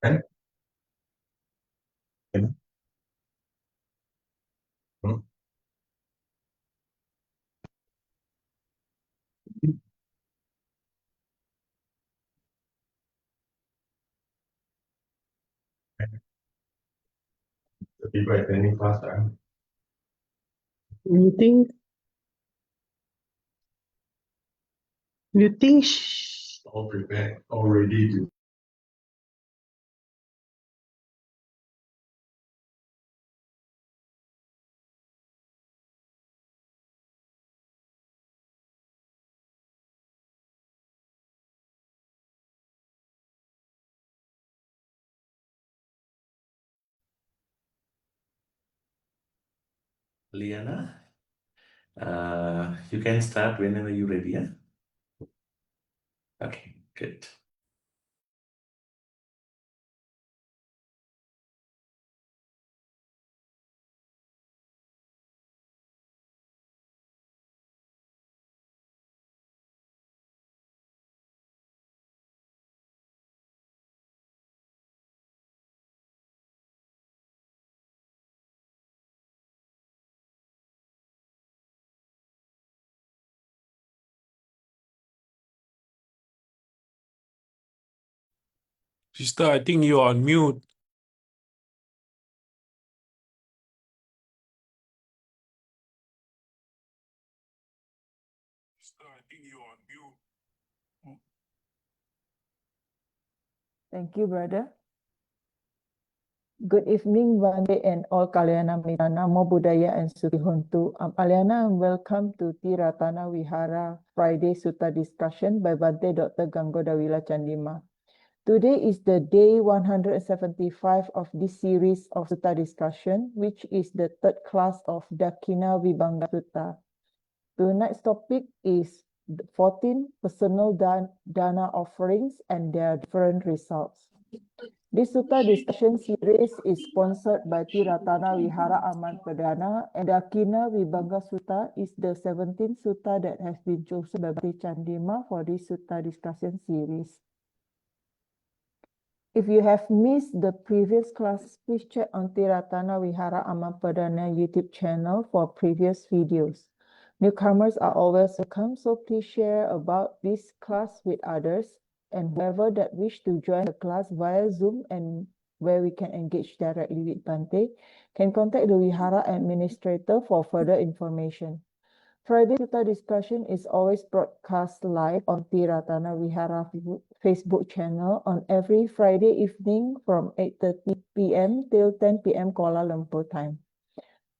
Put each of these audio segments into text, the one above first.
Kan? Kan? Hmm. Tiba training kelas kan? You think you think All prepared, all ready to. Liana, you can start whenever you're ready. Yeah? Okay, good. Sister, I think you're on mute. Sister, I think you're on mute. Thank you, brother. Good evening, Bhante and all Kalyana Mitra, Namo Buddhaya and Sukhi Hontu. I'm Aliana and welcome to Ti-Ratana Vihara Friday Sutta discussion by Bhante Dr. Ganggodawila Chandima. Today is the day 175 of this series of Sutta discussion, which is the third class of Dakkhiṇāvibhaṅga Sutta. Tonight's topic is 14 personal Dāna offerings and their different results. This Sutta discussion series is sponsored by Ti-Ratana Vihara Aman Perdana, and Dakkhiṇāvibhaṅga Sutta is the 17th Sutta that has been chosen by Bhante Chandima for this Sutta discussion series. If you have missed the previous class, please check on Ti-Ratana Vihara Aman Perdana YouTube channel for previous videos. Newcomers are always welcome, so please share about this class with others and whoever that wish to join the class via Zoom and where we can engage directly with Bhante can contact the Vihara administrator for further information. Friday Sutta discussion is always broadcast live on Ti-Ratana Vihara Facebook channel on every Friday evening from 8:30 p.m. till 10 p.m. Kuala Lumpur time.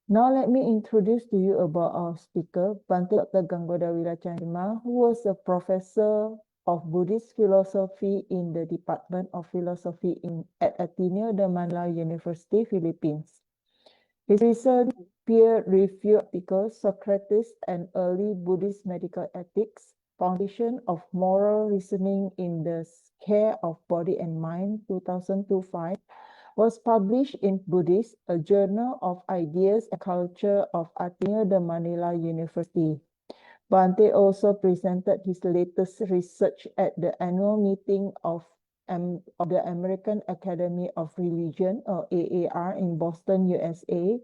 Now let me introduce to you about our speaker, Bhante Dr. Ganggodawila Chandima, who was a professor of Buddhist philosophy in the Department of Philosophy at Ateneo de Manila University, Philippines. His recent peer-reviewed article, Socrates and Early Buddhist Medical Ethics, Foundation of Moral Reasoning in the Care of Body and Mind, 2005, was published in Buddhist, a journal of ideas and culture of Ateneo de Manila University. Bhante also presented his latest research at the annual meeting of the American Academy of Religion, or AAR, in Boston, USA,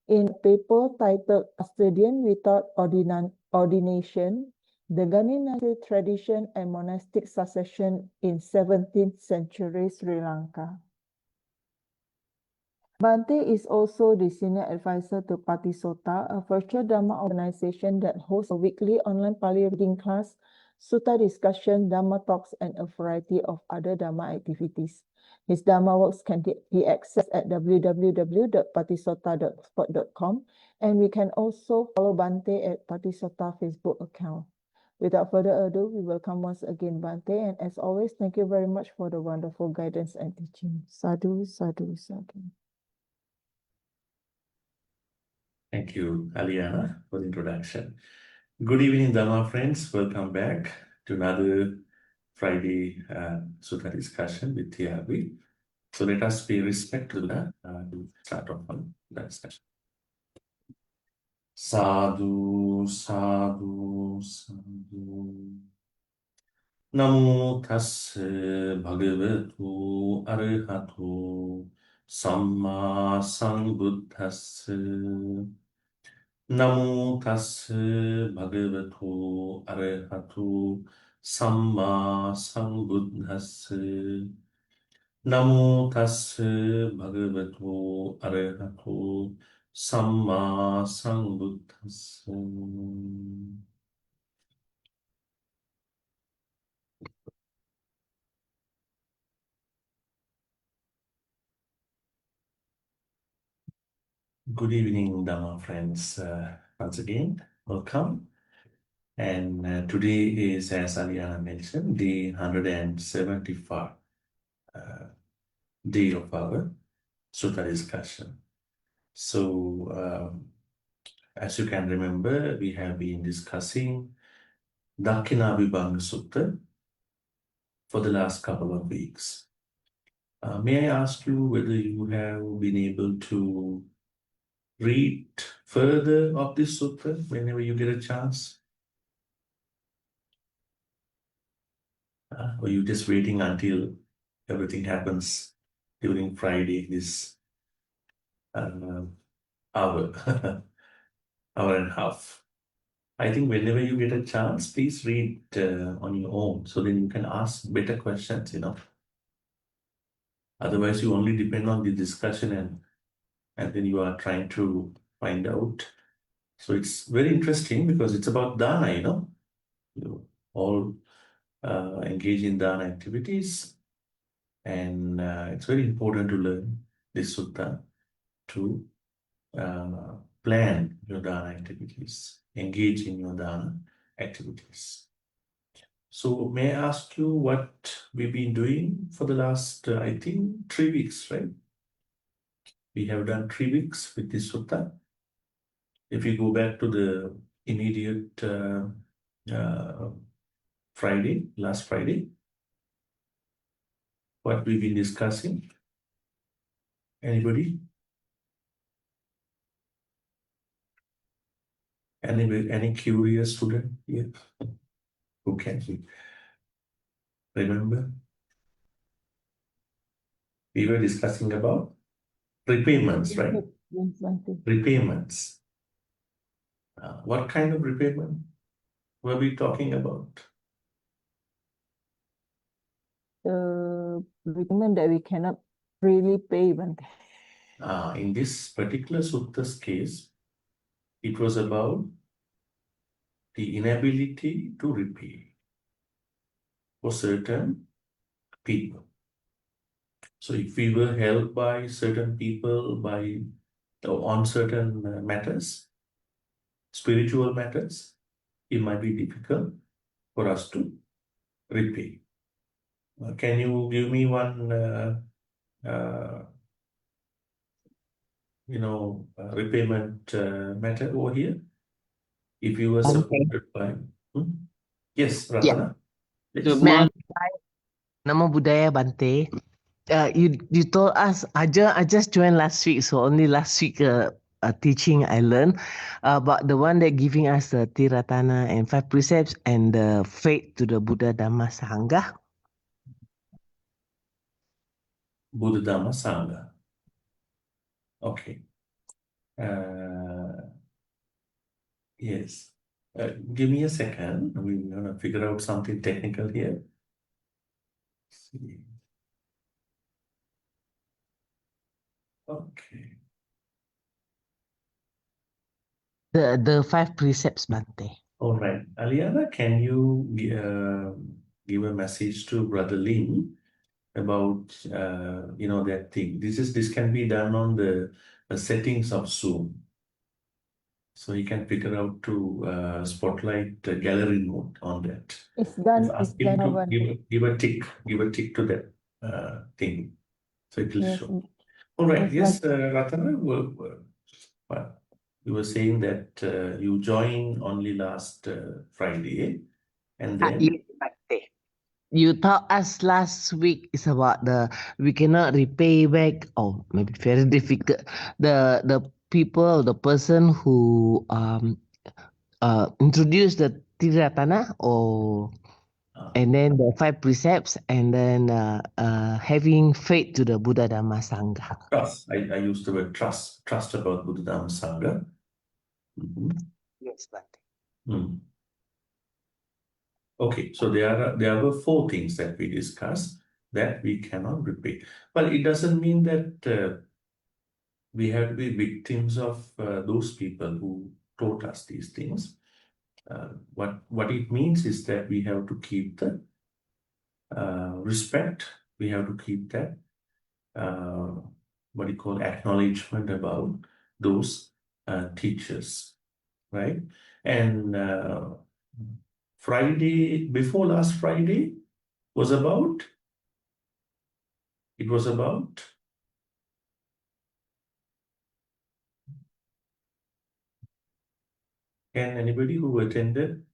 in a paper titled Custodian Without Ordination, the Ganinasi Tradition and Monastic Succession in 17th Century Sri Lanka. Bhante is also the senior advisor to Patisota, a virtual Dhamma organization that hosts a weekly online Pali reading class, Sutta discussion, Dhamma talks, and a variety of other Dhamma activities. His Dhamma works can be accessed at www.patisota.spot.com, and we can also follow Bhante at Patisota Facebook account. Without further ado, we welcome once again Bhante, and as always, thank you very much for the wonderful guidance and teaching. Sadhu, sadhu, sadhu. Thank you, Aliana, for the introduction. Good evening, Dharma friends. Welcome back to another Friday Sutta discussion with TRB. So let us pay respect to that to start off on that discussion. Sadhu, sadhu, sadhu. Namo tassa bhagavato arahato samma sambuddhassa. Namo tassa bhagavato arahato samma sambuddhassa. Namo tassa bhagavato arahato samma sambuddhassa. Good evening, Dharma friends. Once again, welcome. And today is, as Aliana mentioned, the 175 day of our Sutta discussion. So, as you can remember, we have been discussing Dakkhiṇāvibhaṅga Sutta for the last couple of weeks. May I ask you whether you have been able to read further of this sutta whenever you get a chance? Or you just waiting until everything happens during Friday, this hour, hour and a half? I think whenever you get a chance, please read on your own, so then you can ask better questions, Otherwise, you only depend on the discussion and then you are trying to find out. So it's very interesting because it's about Dāna, You all engage in Dāna activities, and it's very important to learn this sutta to plan your Dāna activities, engage in your Dāna activities. So may I ask you what we've been doing for the last, I think, 3 weeks, right? We have done 3 weeks with this sutta. If you go back to the immediate Friday, last Friday, what we've been discussing? Anybody? Any curious student here? Who can remember? We were discussing about repayments, right? Yes, Bhante. Repayments. What kind of repayment were we talking about? The repayment that we cannot really pay, Bhante. In this particular sutta's case, it was about the inability to repay for certain people. So if we were helped by certain people on certain matters, spiritual matters, it might be difficult for us to repay. Can you give me one, repayment matter over here? If you were supported by... Yes, Ratana. Please. May I Namo Buddhaya Bhante. You told us I just joined last week, so only last week teaching I learned about the one that giving us the Ti-Ratana and 5 precepts and the faith to the Buddha Dhamma Sangha. Buddha Dhamma Sangha. Okay. Yes. Give me a second. We're going to figure out something technical here. See. Okay. The 5 precepts, Bhante. All right. Aliana, can you give a message to Brother Lin about that thing? This can be done on the settings of Zoom. So you can figure out to spotlight the gallery mode on that. It's done. Just ask It's done, him to Bhante. give a tick to that thing. So it will Yes. show. All right. Yes, Yes, Ratana, you were saying that you joined only last Friday, and then Yes, Bhante. You taught us last week is about we cannot repay back, or maybe very difficult. The people, the person who introduced the Ti-Ratana or And then the 5 precepts, and then having faith to the Buddha Dhamma Sangha. Trust. I used the word trust. Trust about Buddha Dhamma Sangha. Mhm. Yes, Bhante. Mm. Okay, so there were 4 things that we discussed that we cannot repeat. Well, it doesn't mean that we have to be victims of those people who taught us these things. What it means is that we have to keep the respect. We have to keep that what you call acknowledgement about those teachers, right? And Friday, before last Friday, was about, it was about can anybody who attended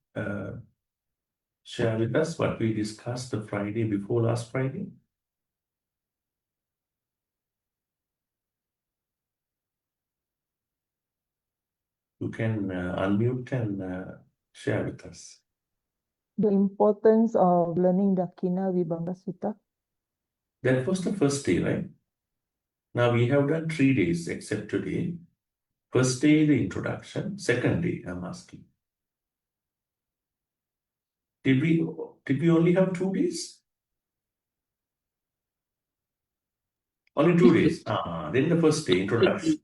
share with us what we discussed the Friday before last Friday? You can unmute and share with us. The importance of learning Dakkhiṇāvibhaṅga Sutta. That was the first day, right? Now we have done 3 days except today. First day, the introduction. Second day, I'm asking. Did we only have 2 days? Only 2 days. Then the first day, introduction.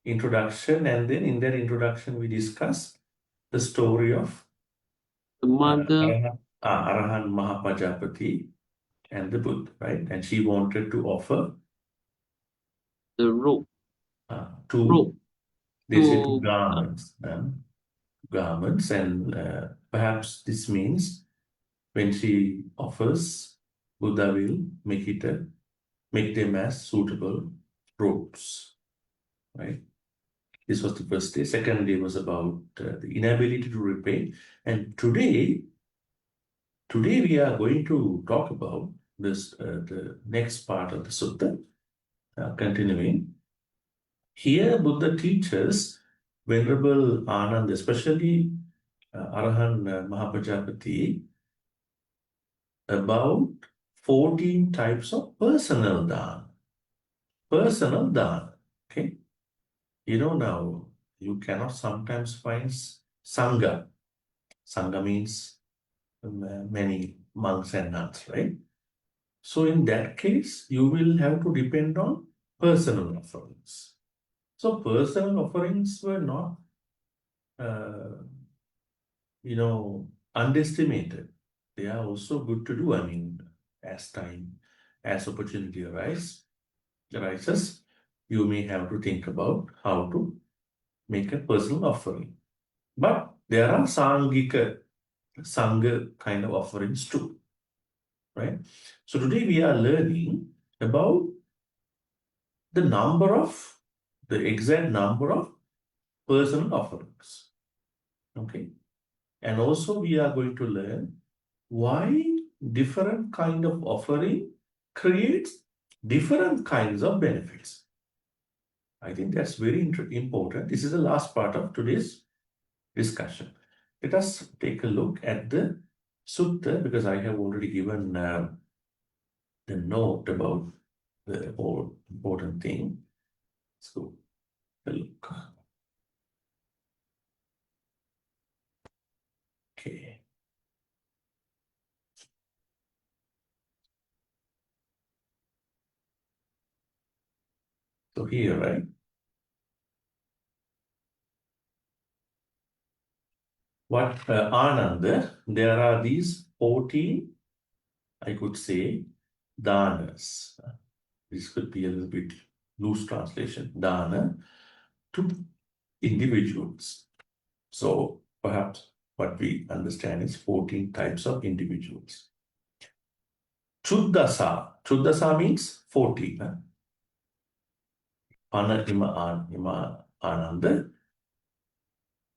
Introduction, and then in that introduction, we discuss the story of Arahan Mahapajapati and the Buddha, right? And she wanted to offer the rope two, they say two to garments, and perhaps this means when she offers, Buddha will make them as suitable robes, right? This was the first day. Second day was about the inability to repay. And today we are going to talk about this, the next part of the sutta, continuing. Here, Buddha teaches Venerable Ananda, especially Arahan Mahapajapati, about 14 types of personal dāna. Personal dāna, okay? You know, now you cannot sometimes find Sangha. Sangha means many monks and nuns, right? So in that case, you will have to depend on personal offerings. So personal offerings were not, underestimated. They are also good to do. I mean, as opportunity arises, you may have to think about how to make a personal offering. But there are Sangha kind of offerings too, right? So today we are learning about the exact number of personal offerings, okay? And also we are going to learn why different kind of offering creates different kinds of benefits. I think that's very important. This is the last part of today's discussion. Let us take a look at the sutta, because I have already given the note about the whole important thing. So, look. Okay. So here, right? What Ananda, there are these 14, I could say, Dānas. This could be a little bit loose translation. Dāna to individuals. So perhaps what we understand is 14 types of individuals. Chuddasa means 40. Pana ima Ananda.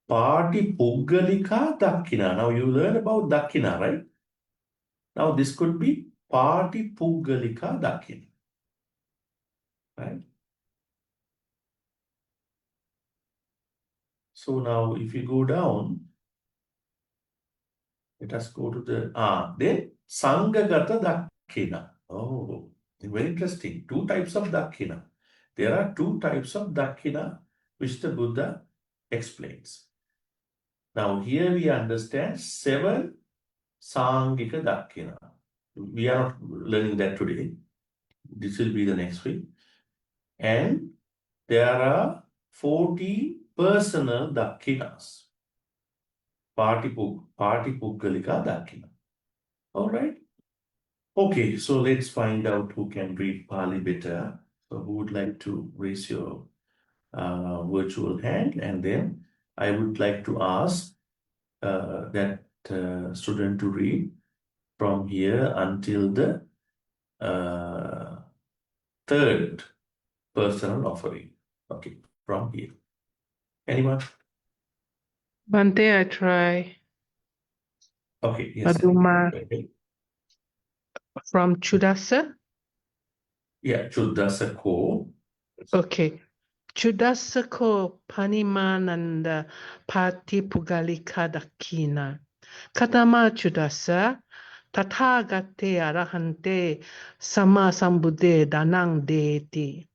Patipuggalika Dakkhiṇā. Now you learn about Dakkhiṇā, right? Now this could be Patipuggalika Dakkhiṇā. Right? So now if you go down, Let us go to the then Sanghagata Dakkhiṇā. Oh, very interesting. Two types of Dakkhiṇā. There are two types of Dakkhiṇā which the Buddha explains. Now here we understand 7 Sangika Dakkhiṇā. We are not learning that today. This will be the next week. And there are 40 personal Dakkhiṇās. Partipuggalika Dakkhiṇā. All right. Okay, so let's find out who can read Pali better. So who would like to raise your virtual hand, and then I would like to ask that student to read from here until the 3rd personal offering. Okay, from here. Anyone? Bhante, I try. Okay, yes. Paduma Okay. from Chudasa. Yeah, Chuddasa Ko. Okay. Chudasa ko panimananda patipugalika dakkhiṇā. Katama Chudasa tathagate arahante sama sambuddhe danang deeti.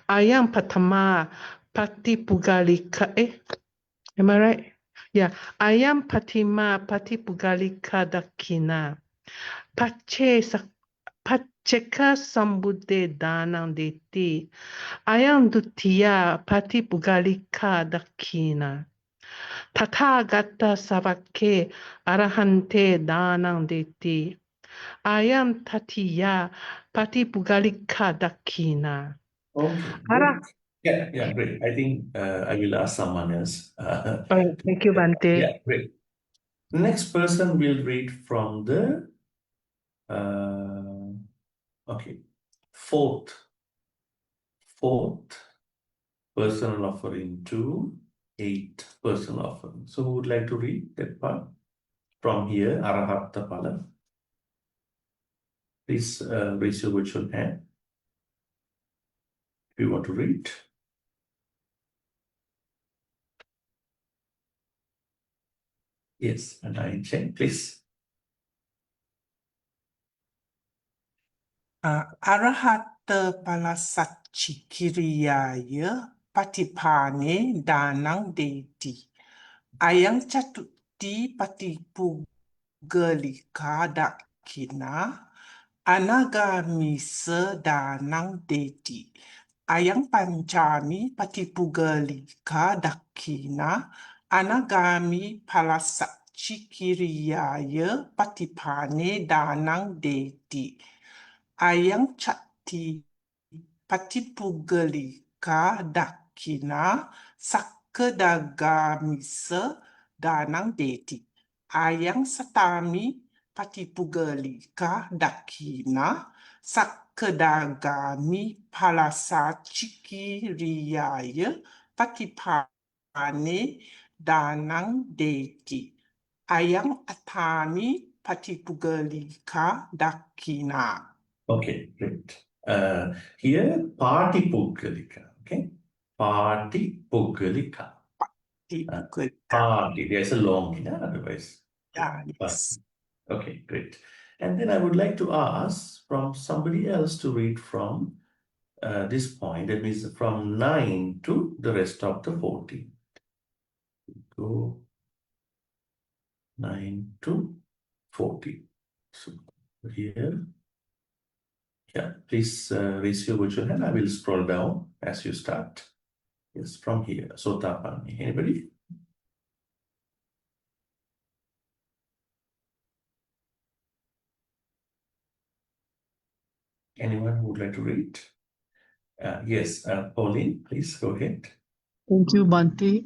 Ayam patama patipugalika. Am I right? Yeah. Ayam patima patipugalika dakkhiṇā. Pacheka sambuddhe danang deeti. Ayam dutiya patipugalika dakkhiṇā. Tathagata savake arahante danang deeti. Ayam tatiya patipugalika dakkhiṇā. Okay, great. Yeah, great. I think I will ask someone else. Thank you, Bhante. Yeah, great. Next person will read from the fourth personal offering to 8th personal offering. So who would like to read that part from here? Arahatta Pala. Please raise your virtual hand if you want to read. Yes, and I check, please. Arahatta palasacikiriyaya patipane danang deeti. Ayang catutti patipuggalika dakkhiṇā. Anagamisa danang deeti. Ayang pancami patipuggalika dakkhiṇā. Anagami palasacikiriyaya patipane danang deeti. Ayang catti patipuggalika dakkhiṇā sakadagamisa danang deeti. Ayang satami patipuggalika dakkhiṇā sakadagami palasacikiriyaya patipane danang deeti. Ayang atami patipuggalika dakkhiṇā. Okay, great. Here, Partipuggalika. Okay, Partipuggalika. Party. There's a long, otherwise. Yeah, yes. Okay, great. And then I would like to ask from somebody else to read from this point. That means from 9 to the rest of the 14. Go 9 to 14. So here. Yeah, please raise your virtual hand. I will scroll down as you start. Yes, from here. Sotapani. Anybody? Anyone who would like to read? Yes, Pauline, please go ahead. Thank you, Bhante.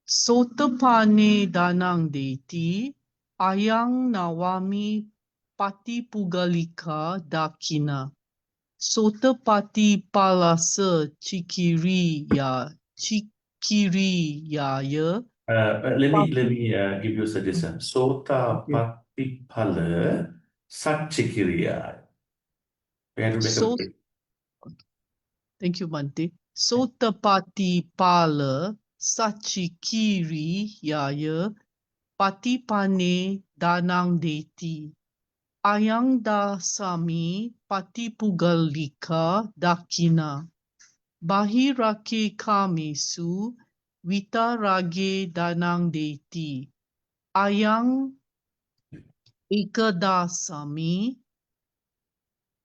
Sotapane danang deeti, ayang nawami patipuggalika dakkhiṇā. Sotapati palasa chikiriyaya. Let me give you a suggestion. Sota patipala satchikiriya. We have to make a break. Thank you, Bhante. Sotapati pala sachikiriyaya patipane danang deti. Ayang dasami patipugalika dakina. Bahirake kamesu vitarage danang deti. Ayang ekadasami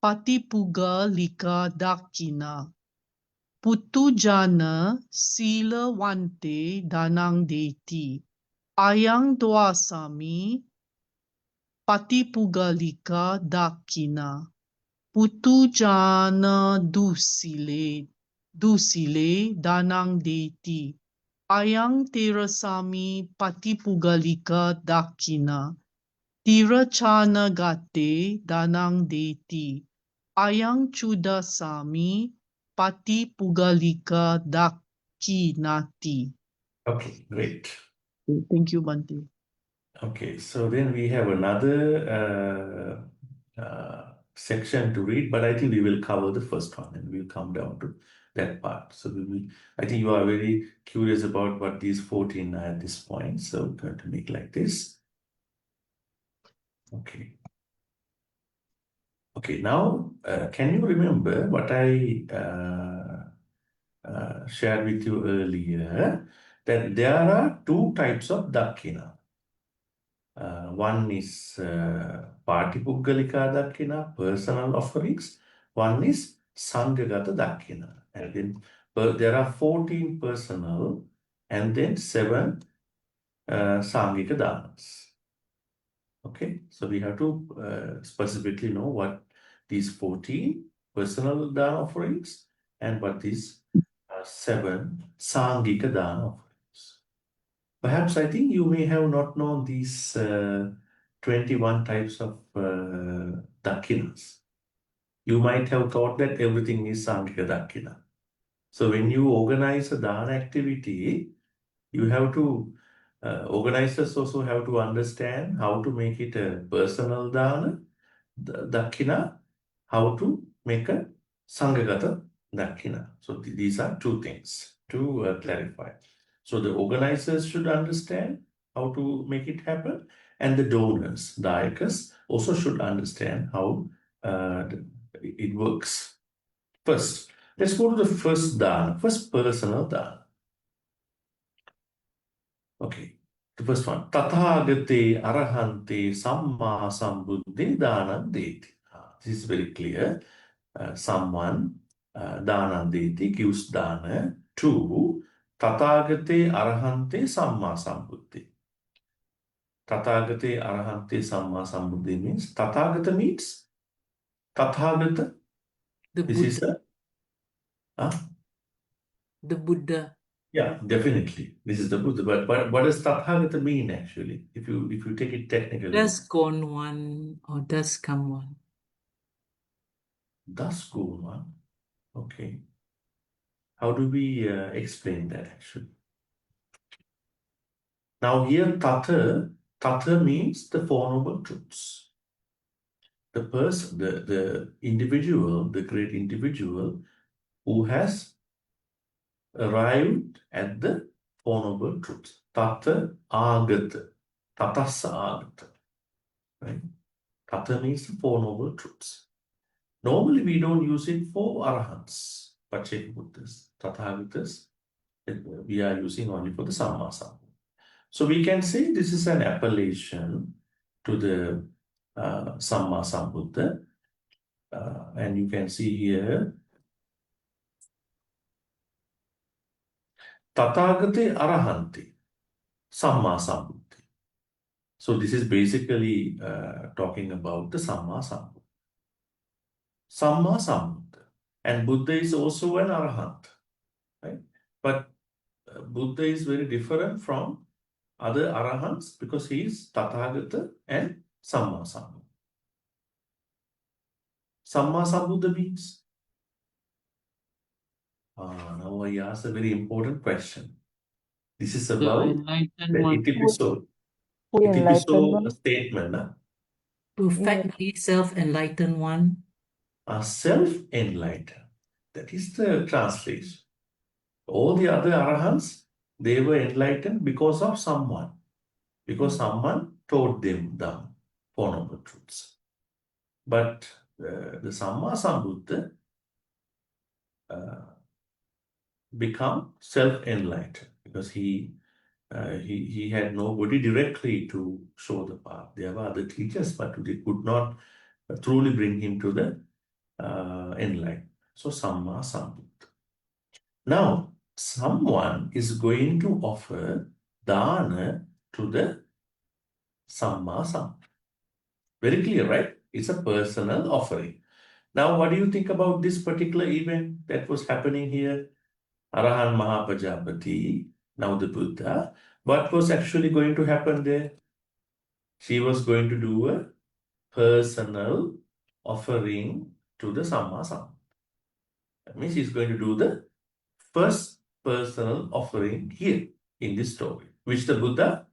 patipugalika dakina. Putujana sila wante danang deti. Ayang dwasami patipugalika dakina. Putujana dusile danang deti. Ayang terasami patipugalika dakina. Tirachana gate danang deti. Ayang chudasami patipugalika dakinati. Okay, great. Thank you, Bhante. Okay, so then we have another section to read, but I think we will cover the first one and we'll come down to that part. So I think you are very curious about what these 14 are at this point. So we're going to make like this. Okay. Okay, now can you remember what I shared with you earlier? That there are two types of Dakkhiṇā. One is Patipuggalika Dakkhiṇā, personal offerings. One is Sanghagata Dakkhiṇā. And then there are 14 personal and then 7 Sangika Danas. Okay, so we have to specifically know what these 14 personal Dana offerings and what these 7 Sangika Dana offerings. Perhaps I think you may have not known these 21 types of Dakkhinas. You might have thought that everything is Sanghika Dakkhiṇā. So when you organize a Dana activity, you have to, organizers also have to understand how to make it a personal Dana, Dakkhiṇā, how to make a Sanghagata Dakkhiṇā. So these are two things to clarify. So the organizers should understand how to make it happen, and the donors, Dayakas, also should understand how it works. First, let's go to the first Dana, first personal Dana. Okay, the first one. Tathāgate arahante samma sambuddhe danam deti. This is very clear. Someone, danam deti, gives dana to Tathāgate arahante samma sambuddhe. Tathāgate arahante samma sambuddhe means, Tathāgata means, Tathāgata, The this Buddha. is a, The Buddha. yeah, definitely. This is the Buddha. But what does Tathāgata mean actually? If you take it technically. Does gone one or does come one? Does go one. Okay. How do we explain that actually? Now here Tatha means the Four Noble Truths. The person, the individual, the great individual who has arrived at the Four Noble Truths. Tatha Agata. Tatassa Agata. Right? Tatha means the Four Noble Truths. Normally we don't use it for Arahants, Pacceka Buddhas, Tathagatas. We are using only for the Samma Sambuddha. So we can say this is an appellation to the Samma Sambuddha. And you can see here, Tathagate Arahante, Samma Sambuddha. So this is basically talking about the Samma Sambuddha. Samma Sambuddha. And Buddha is also an Arahant. Right? But Buddha is very different from other Arahants because he is Tathagata and Samma Sambuddha. Samma Sambuddha means? Now I ask a very important question. This is about the Itipiso statement. Perfectly self-enlightened one. Self-enlightened. That is the translation. All the other Arahants, they were enlightened because of someone. because someone taught them the Four Noble Truths. But the Samma Sambuddha become self-enlightened because he had nobody directly to show the path. There were other teachers, but they could not truly bring him to the enlightenment. So Samma Sambuddha. Now, someone is going to offer Dāna to the Samma Sambuddha. Very clear, right? It's a personal offering. Now, what do you think about this particular event that was happening here? Arahan Mahapajapati, now the Buddha. What was actually going to happen there? She was going to do a personal offering to the Samma Sambuddha. That means she's going to do the first personal offering here in this story, which the Buddha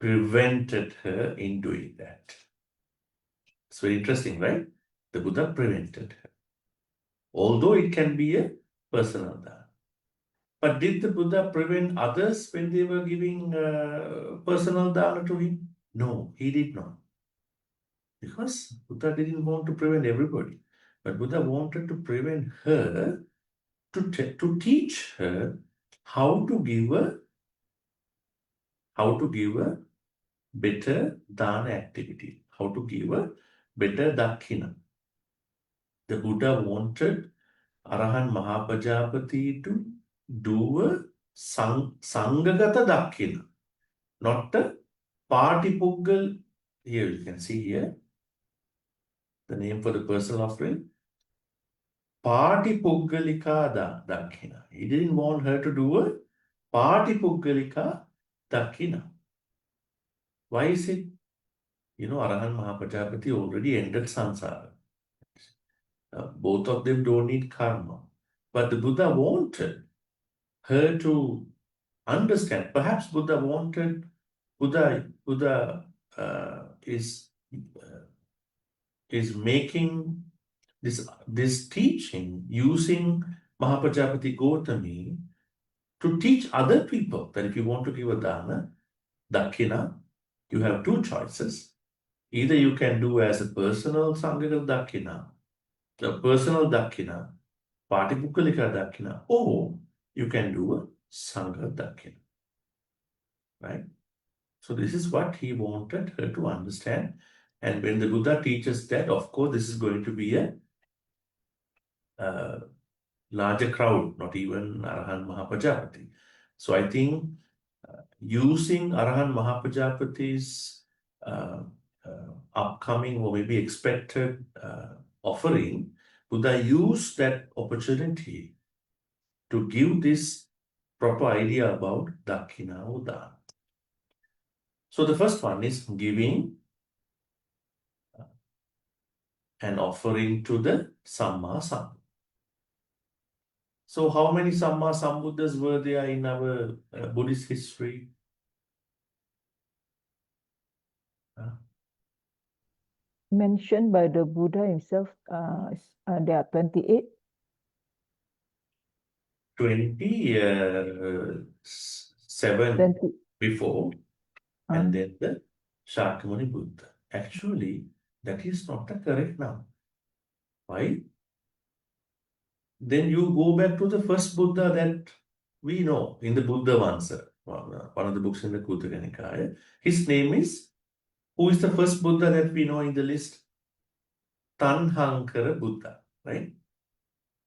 prevented her in doing that. It's very interesting, right? The Buddha prevented her. Although it can be a personal dana. But did the Buddha prevent others when they were giving personal dana to him? No, he did not. Because Buddha didn't want to prevent everybody. But Buddha wanted to prevent her to teach her how to give a better dana activity, how to give a better dakkhiṇa. The Buddha wanted Arahan Mahapajapati to do a Sanghagata Dakkhiṇa, not a Partipuggal. Here you can see here the name for the personal offering. Partipuggalika Dakkhiṇa. He didn't want her to do a Partipuggalika Dakkhiṇa. Why is it? You know, Arahan Mahapajapati already ended samsara. Both of them don't need karma. But the Buddha wanted her to understand. Perhaps Buddha is making this teaching using Mahapajapati Gautami to teach other people that if you want to give a dana, dakkhiṇa, you have two choices. Either you can do as a personal Sanghagata Dakkhiṇa, a personal dakkhiṇa, Partipuggalika Dakkhiṇa, or you can do a Sangha Dakkhiṇa. Right? So this is what he wanted her to understand. And when the Buddha teaches that, of course, this is going to be a larger crowd, not even Arahan Mahapajapati. So I think using Arahan Mahapajapati's upcoming or maybe expected offering, Buddha used that opportunity to give this proper idea about Dakkhiṇā or Dāna. So the first one is giving an offering to the Samma Sambuddha. So how many Samma Sambuddhas were there in our Buddhist history? Mentioned by the Buddha himself, there are 28. 27 before, and then the Shakyamuni Buddha. Actually, that is not the correct now. Why? Then you go back to the first Buddha that we know in the Buddha Vansa, one of the books in the Khuddaka Nikaya. His name is, who is the first Buddha that we know in the list? Tanhankara Buddha, right?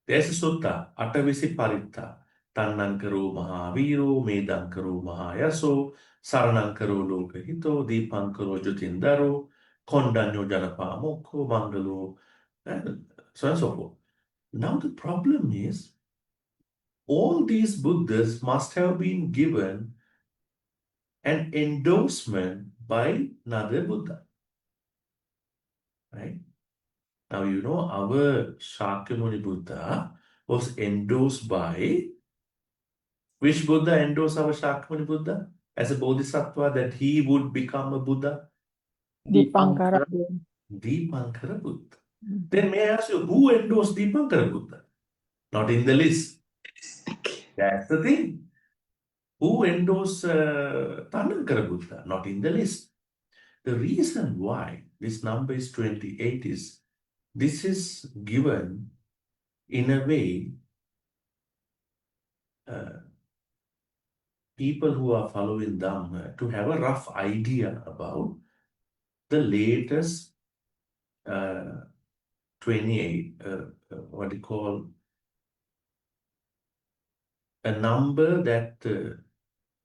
There's a sutta, Atavisi Paritta, Tannankaro Mahaviro, Medankaro Mahayaso, Saranankaro Lokahito, Deepankaro Jyotindaro, Kondanyo Janapamoko, Mangalo, and so on and so forth. Now the problem is, all these Buddhas must have been given an endorsement by another Buddha. Right? Now, you know, our Shakyamuni Buddha was endorsed by, which Buddha endorsed our Shakyamuni Buddha as a Bodhisattva that he would become a Buddha? Dipankara. Deepankara Buddha. Then may I ask you, who endorsed Deepankara Buddha? Not in the list. That's the thing. Who endorsed Tanankara Buddha? Not in the list. The reason why this number is 28 is this is given in a way people who are following Dhamma to have a rough idea about the latest 28, what do you call, a number that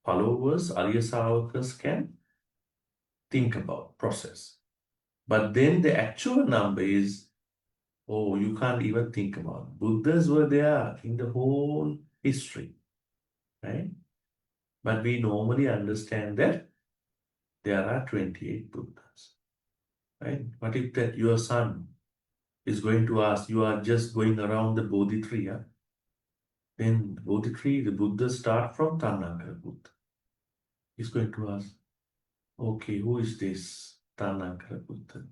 followers, Arya Savakas can think about, process. But then the actual number is, oh, you can't even think about. Buddhas were there in the whole history, right? But we normally understand that there are 28 Buddhas, right? What if that your son is going to ask, you are just going around the Bodhi tree, yeah? Then Bodhi tree, the Buddhas start from Tanankara Buddha. He's going to ask, okay, who is this Tanankara Buddha?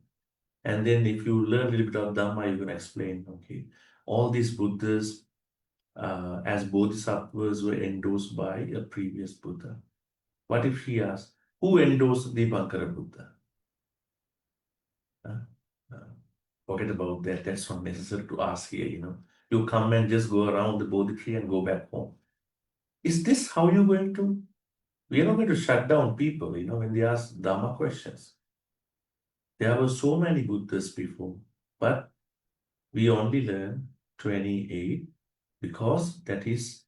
And then if you learn a little bit of Dhamma, you can explain, okay, all these Buddhas as Bodhisattvas were endorsed by a previous Buddha. What if he asks, who endorsed the Dīpankara Buddha? Forget about that. That's not necessary to ask here, you know. You come and just go around the Bodhi tree and go back home. Is this how you're going to? We are not going to shut down people, you know, when they ask Dhamma questions. There were so many Buddhas before, but we only learn 28 because that is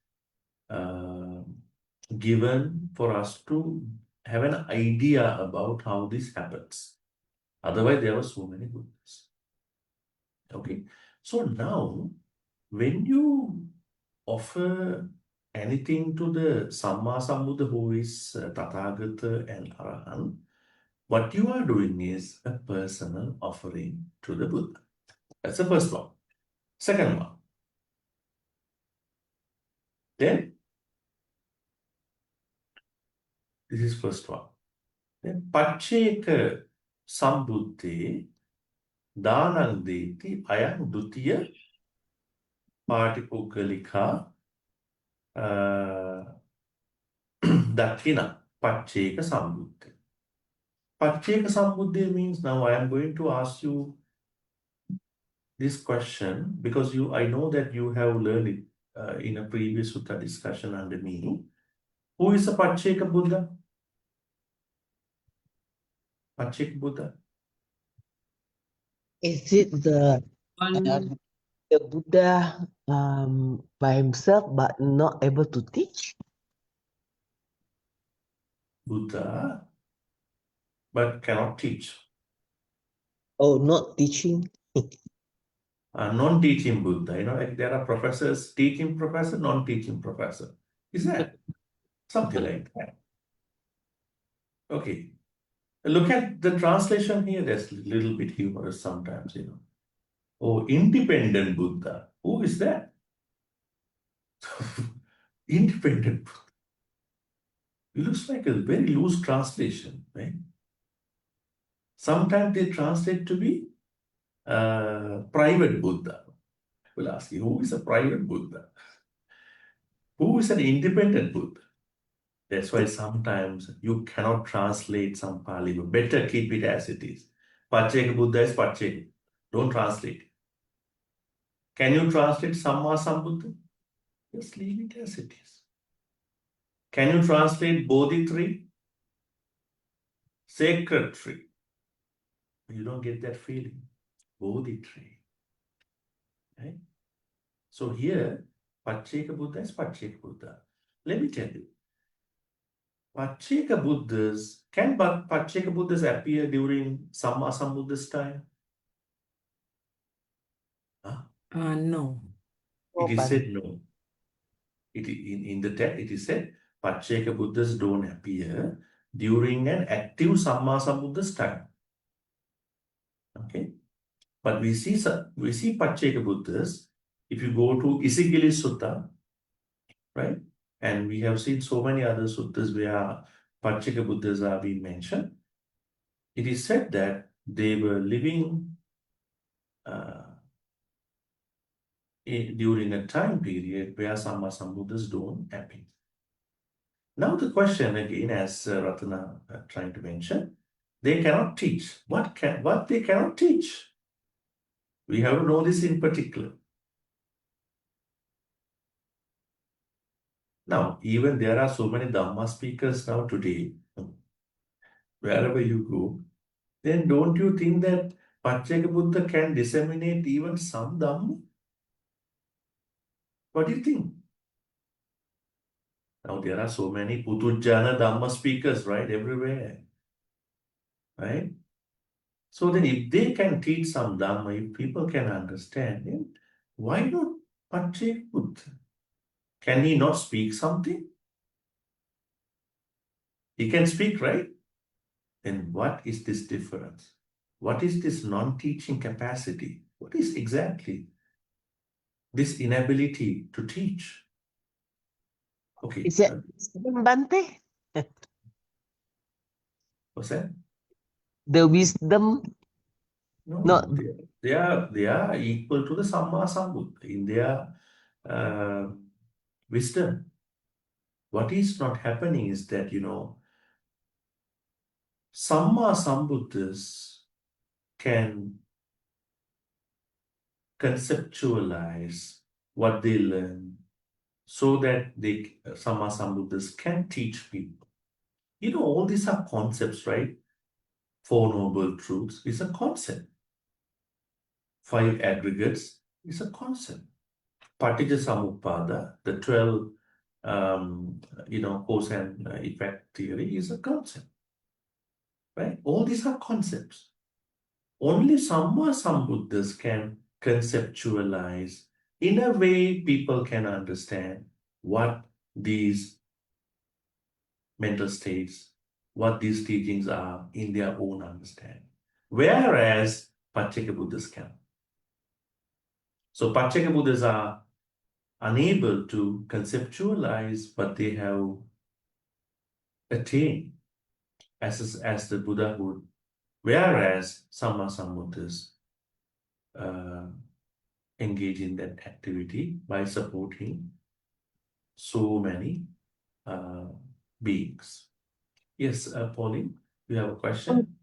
given for us to have an idea about how this happens. Otherwise, there were so many Buddhas. Okay, so now when you offer anything to the Samma Sambuddha, who is Tathagata and Arahant, what you are doing is a personal offering to the Buddha. That's the first one. Second one. Then, this is first one. Then, Paccheka Sambuddhe Dānaṁ deti ayam dutiya Patipukalika Dakkhiṇā Pacceka Sambuddhe. Pacceka Sambuddhe means now I am going to ask you this question because I know that you have learned it in a previous Sutta discussion under me. Who is a Pacceka Buddha? Pacceka Buddha? Is it the Buddha by himself but not able to teach? Buddha, but cannot teach. Oh, not teaching. Non-teaching Buddha. You know, like there are professors, teaching professor, non-teaching professor. Is that something like that? Okay. Look at the translation here. That's a little bit humorous sometimes, you know. Oh, independent Buddha. Who is that? Independent Buddha. It looks like a very loose translation, right? Sometimes they translate to be private Buddha. I will ask you, who is a private Buddha? Who is an independent Buddha? That's why sometimes you cannot translate some Pali, but better keep it as it is. Pacceka Buddha is Pacceka. Don't translate. Can you translate Samma Sambuddha? Just leave it as it is. Can you translate Bodhi tree? Sacred tree. You don't get that feeling. Bodhi tree. Right? So here, Pacceka Buddha is Pacceka Buddha. Let me tell you. Pacceka Buddhas, can Pacceka Buddhas appear during Samma Sambuddha's time? Huh? No. It is said no. In the text, it is said Pacceka Buddhas don't appear during an active Samma Sambuddha's time. Okay? But we see Pacceka Buddhas, if you go to Isigili Sutta, right? And we have seen so many other suttas where Pacceka Buddhas are being mentioned. It is said that they were living during a time period where Samma Sambuddhas don't appear. Now the question again, as Ratana trying to mention, they cannot teach. What they cannot teach? We have to know this in particular. Now, even there are so many Dhamma speakers now today, wherever you go, then don't you think that Pacceka Buddha can disseminate even some Dhamma? What do you think? Now, there are so many Putujjana Dhamma speakers, right, everywhere, right? So then if they can teach some Dhamma, if people can understand, then why not Pacceka Buddha? Can he not speak something? He can speak, right? Then what is this difference? What is this non-teaching capacity? What is exactly this inability to teach? Okay. Is it Bhante? What's that? The wisdom? No, Not they are equal to the Samma Sambuddha in their wisdom. What is not happening is that, Samma Sambuddhas can conceptualize what they learn so that Samma Sambuddhas can teach people. All these are concepts, right? Four Noble Truths is a concept. 5 aggregates is a concept. Paticca the 12, cause and effect theory is a concept, right? All these are concepts. Only Samma Sambuddhas can conceptualize in a way people can understand what these mental states, what these teachings are in their own understanding. Whereas Pacceka Buddhas can. So Pacceka Buddhas are unable to conceptualize what they have attained as the Buddhahood, whereas Samma Sambuddhas engage in that activity by supporting so many beings. Yes, Pauline, you have a question?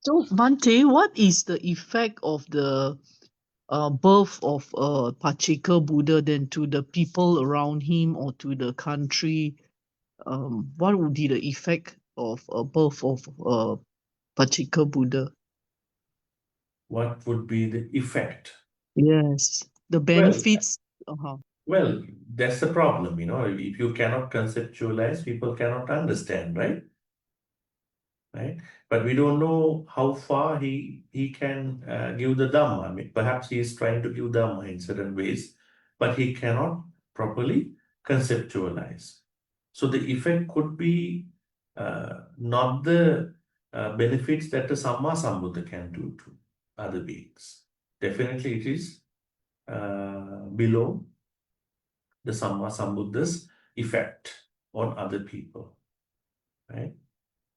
So, Bhante, what is the effect of the birth of Pacceka Buddha then to the people around him or to the country? What would be the effect of birth of Pacceka Buddha? What would be the effect? Yes, the benefits. Well, that's the problem, if you cannot conceptualize, people cannot understand, right? Right? But we don't know how far he can give the Dhamma. I mean, perhaps he is trying to give Dhamma in certain ways, but he cannot properly conceptualize. So the effect could be not the benefits that the Samma Sambuddha can do to other beings. Definitely it is below the Samma Sambuddha's effect on other people, right?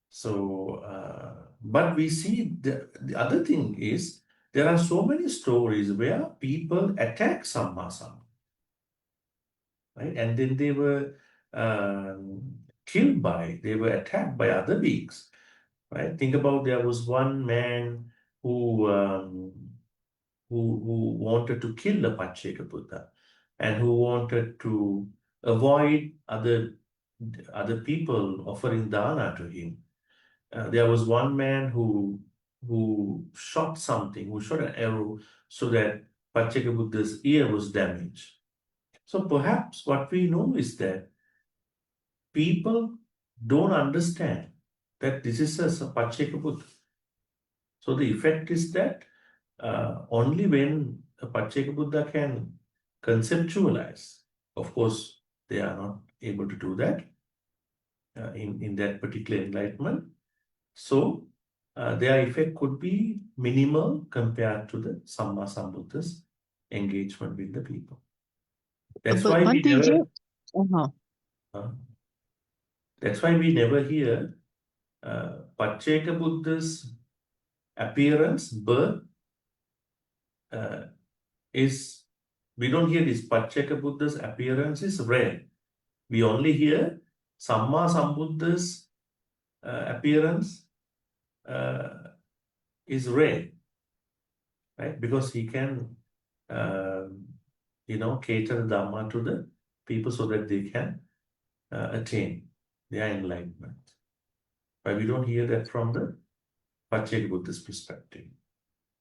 So, but we see the other thing is there are so many stories where people attack Samma Sambuddha, right? And then they were they were attacked by other beings, right? Think about there was one man who wanted to kill the Pacceka Buddha and who wanted to avoid other people offering Dāna to him. There was one man who shot an arrow so that Pacceka Buddha's ear was damaged. So perhaps what we know is that people don't understand that this is a Pacceka Buddha. So the effect is that only when a Pacceka Buddha can conceptualize, of course, they are not able to do that in that particular enlightenment. So their effect could be minimal compared to the Samma Sambuddha's engagement with the people. That's But why we Bhante, never. That's why we never hear Pacceka Buddha's appearance, birth is. We don't hear this Pacceka Buddha's appearance is rare. We only hear Samma Sambuddha's appearance is rare, right? Because he can, cater Dhamma to the people so that they can attain their enlightenment. But we don't hear that from the Pacceka Buddha's perspective.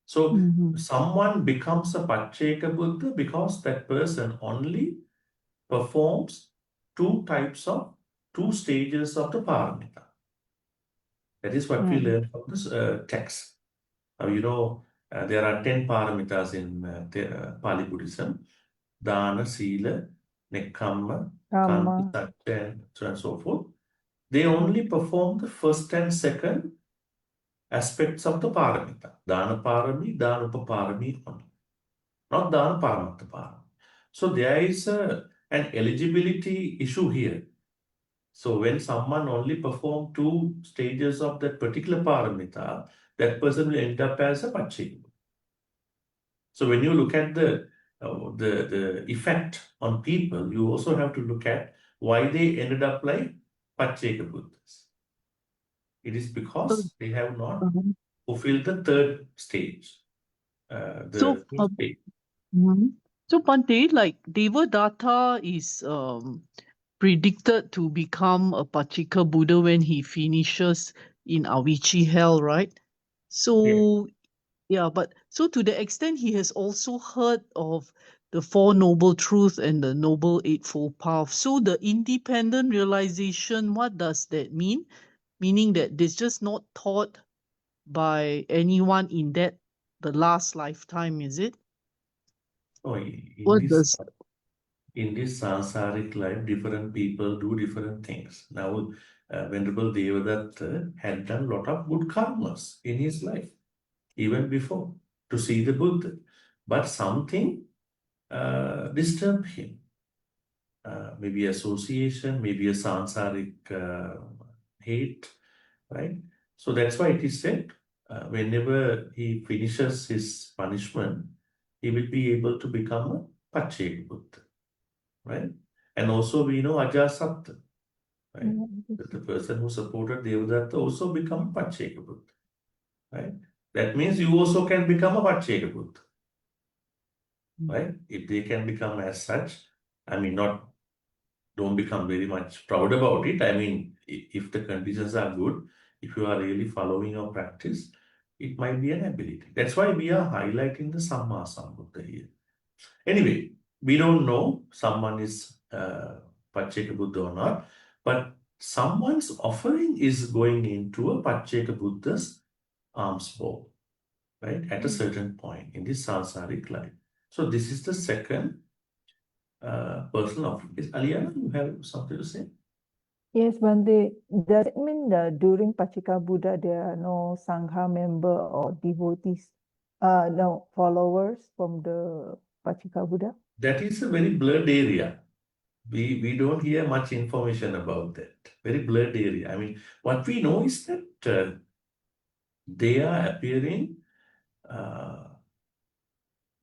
So Mhm. someone becomes a Pacceka Buddha because that person only performs two stages of the paramita. That is what we learn from this text. Now, there are 10 paramitas in Pali Buddhism: Dāna, Sila, Nekkhamma, Khamma, Karma. Satya, and so on and so forth. They only perform the first and second aspects of the paramita. Dāna parami, Dāna upaparami only. Not Dāna paramattha parami. So there is an eligibility issue here. So when someone only performs two stages of that particular paramita, that person will end up as a Pacceka. So when you look at the effect on people, you also have to look at why they ended up like Pacceka Buddhas. It is because they have not fulfilled the third stage. So, Bhante, like Devadatta is predicted to become a Pacceka Buddha when he finishes in Avicii hell, right? So, but so to the extent he has also heard of the Four Noble Truths and the Noble Eightfold Path. So the independent realization, what does that mean? Meaning that it's just not taught by anyone in the last lifetime, is it? Oh, in What does this samsaric life, different people do different things. Now, Venerable Devadatta had done a lot of good karmas in his life, even before, to see the Buddha. But something disturbed him. Maybe association, maybe a samsaric hate, right? So that's why it is said, whenever he finishes his punishment, he will be able to become a Pacceka Buddha, right? And also we know Ajasatta, right? That the person who supported Devadatta also become a Pacceka Buddha, right? That means you also can become a Pacceka Buddha, right? If they can become as such, I mean, don't become very much proud about it. I mean, if the conditions are good, if you are really following your practice, it might be an ability. That's why we are highlighting the Samma Sambuddha here. Anyway, we don't know someone is Pacceka Buddha or not, but someone's offering is going into a Pacceka Buddha's alms bowl, right? At a certain point in this samsaric life. So this is the second personal offering. Aliana, you have something to say? Yes, Bhante, does it mean that during Pacceka Buddha there are no Sangha member or devotees, no followers from the Pacceka Buddha? That is a very blurred area. We don't hear much information about that. Very blurred area. I mean, what we know is that they are appearing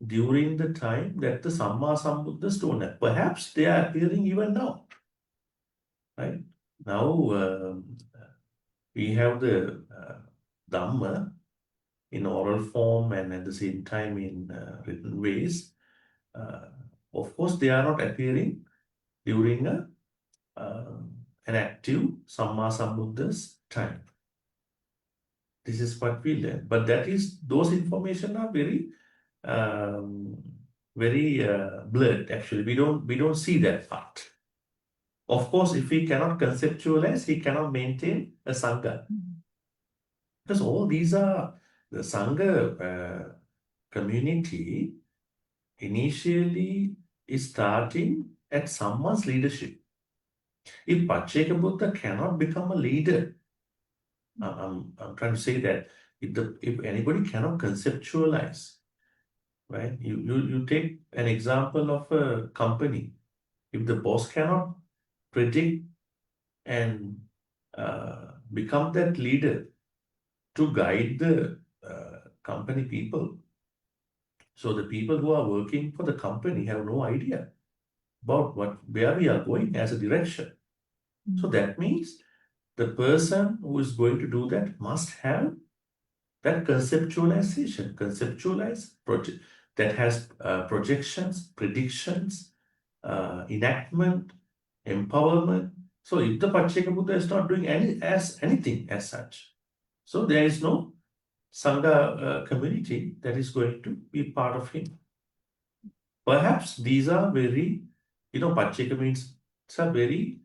during the time that the Samma Sambuddhas don't have. Perhaps they are appearing even now, right? Now we have the Dhamma in oral form and at the same time in written ways. Of course, they are not appearing during an active Samma Sambuddha's time. This is what we learn. But those information are very blurred. Actually, we don't see that part. Of course, if he cannot conceptualize, he cannot maintain a sangha. Because all these are the sangha community initially is starting at someone's leadership. If Pacceka Buddha cannot become a leader, I'm trying to say that if anybody cannot conceptualize, right? You take an example of a company. If the boss cannot predict and become that leader to guide the company people, so the people who are working for the company have no idea about where we are going as a direction. So that means the person who is going to do that must have that conceptualization, that has projections, predictions, enactment, empowerment. So if the Pacceka Buddha is not doing anything as such, so there is no Sangha community that is going to be part of him. Perhaps these are very, Pacceka means it's a very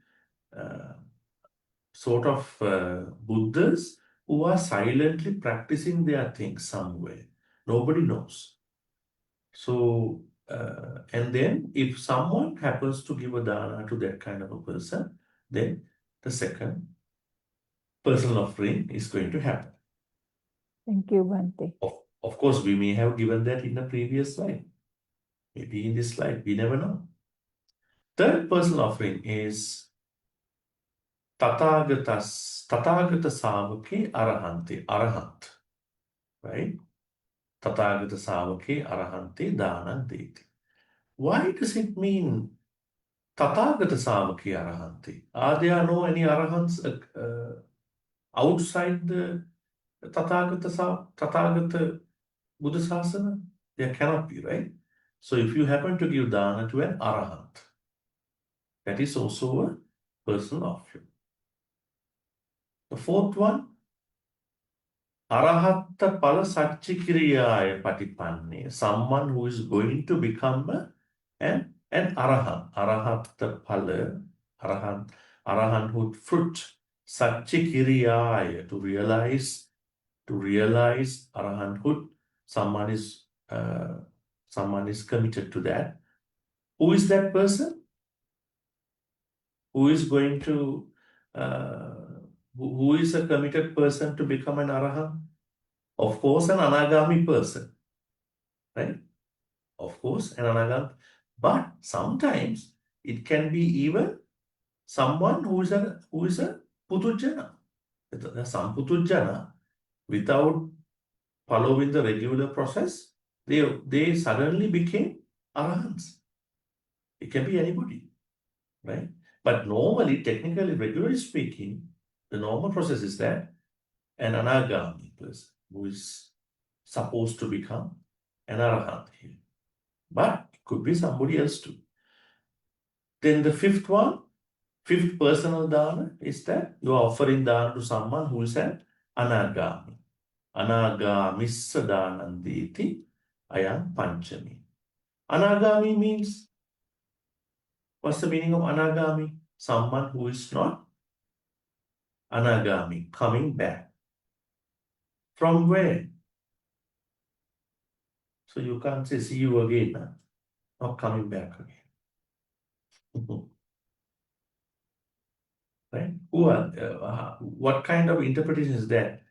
sort of Buddhas who are silently practicing their things somewhere. Nobody knows. So, and then if someone happens to give a dana to that kind of a person, then the second personal offering is going to happen. Thank you, Bhante. Of course, we may have given that in the previous slide. Maybe in this slide, we never know. Third personal offering is Tathagata Savake Arahant, right? Tathagata Savake Arahante Dāna Deti. Why does it mean Tathagata Savake Arahante? Are there no any Arahants outside the Tathagata Buddha Sasana? There cannot be, right? So if you happen to give dana to an Arahant, that is also a personal offering. The fourth one, Arahatta Pala Satchikiriyaya Patipanne, someone who is going to become an Arahant. Arahatta Pala, Arahanthood fruit, Satchikiriyaya, to realize Arahanthood, someone is committed to that. Who is that person? Who is going to who is a committed person to become an Arahant? Of course, an Anagami person, right? Of course, an Anagami. But sometimes it can be even someone who is a Putujjana. Some Putujjana, without following the regular process, they suddenly became Arahants. It can be anybody, right? But normally, technically, regularly speaking, the normal process is that an Anagami person who is supposed to become an Arahant here. But it could be somebody else too. Then the fifth personal dana is that you are offering dana to someone who is an Anagami. Anagamissa dananditi ayam panchami. Anagami means, what's the meaning of Anagami? Someone who is not Anagami, coming back. From where? So you can't say, see you again, not coming back again. Right? What kind of interpretation is that?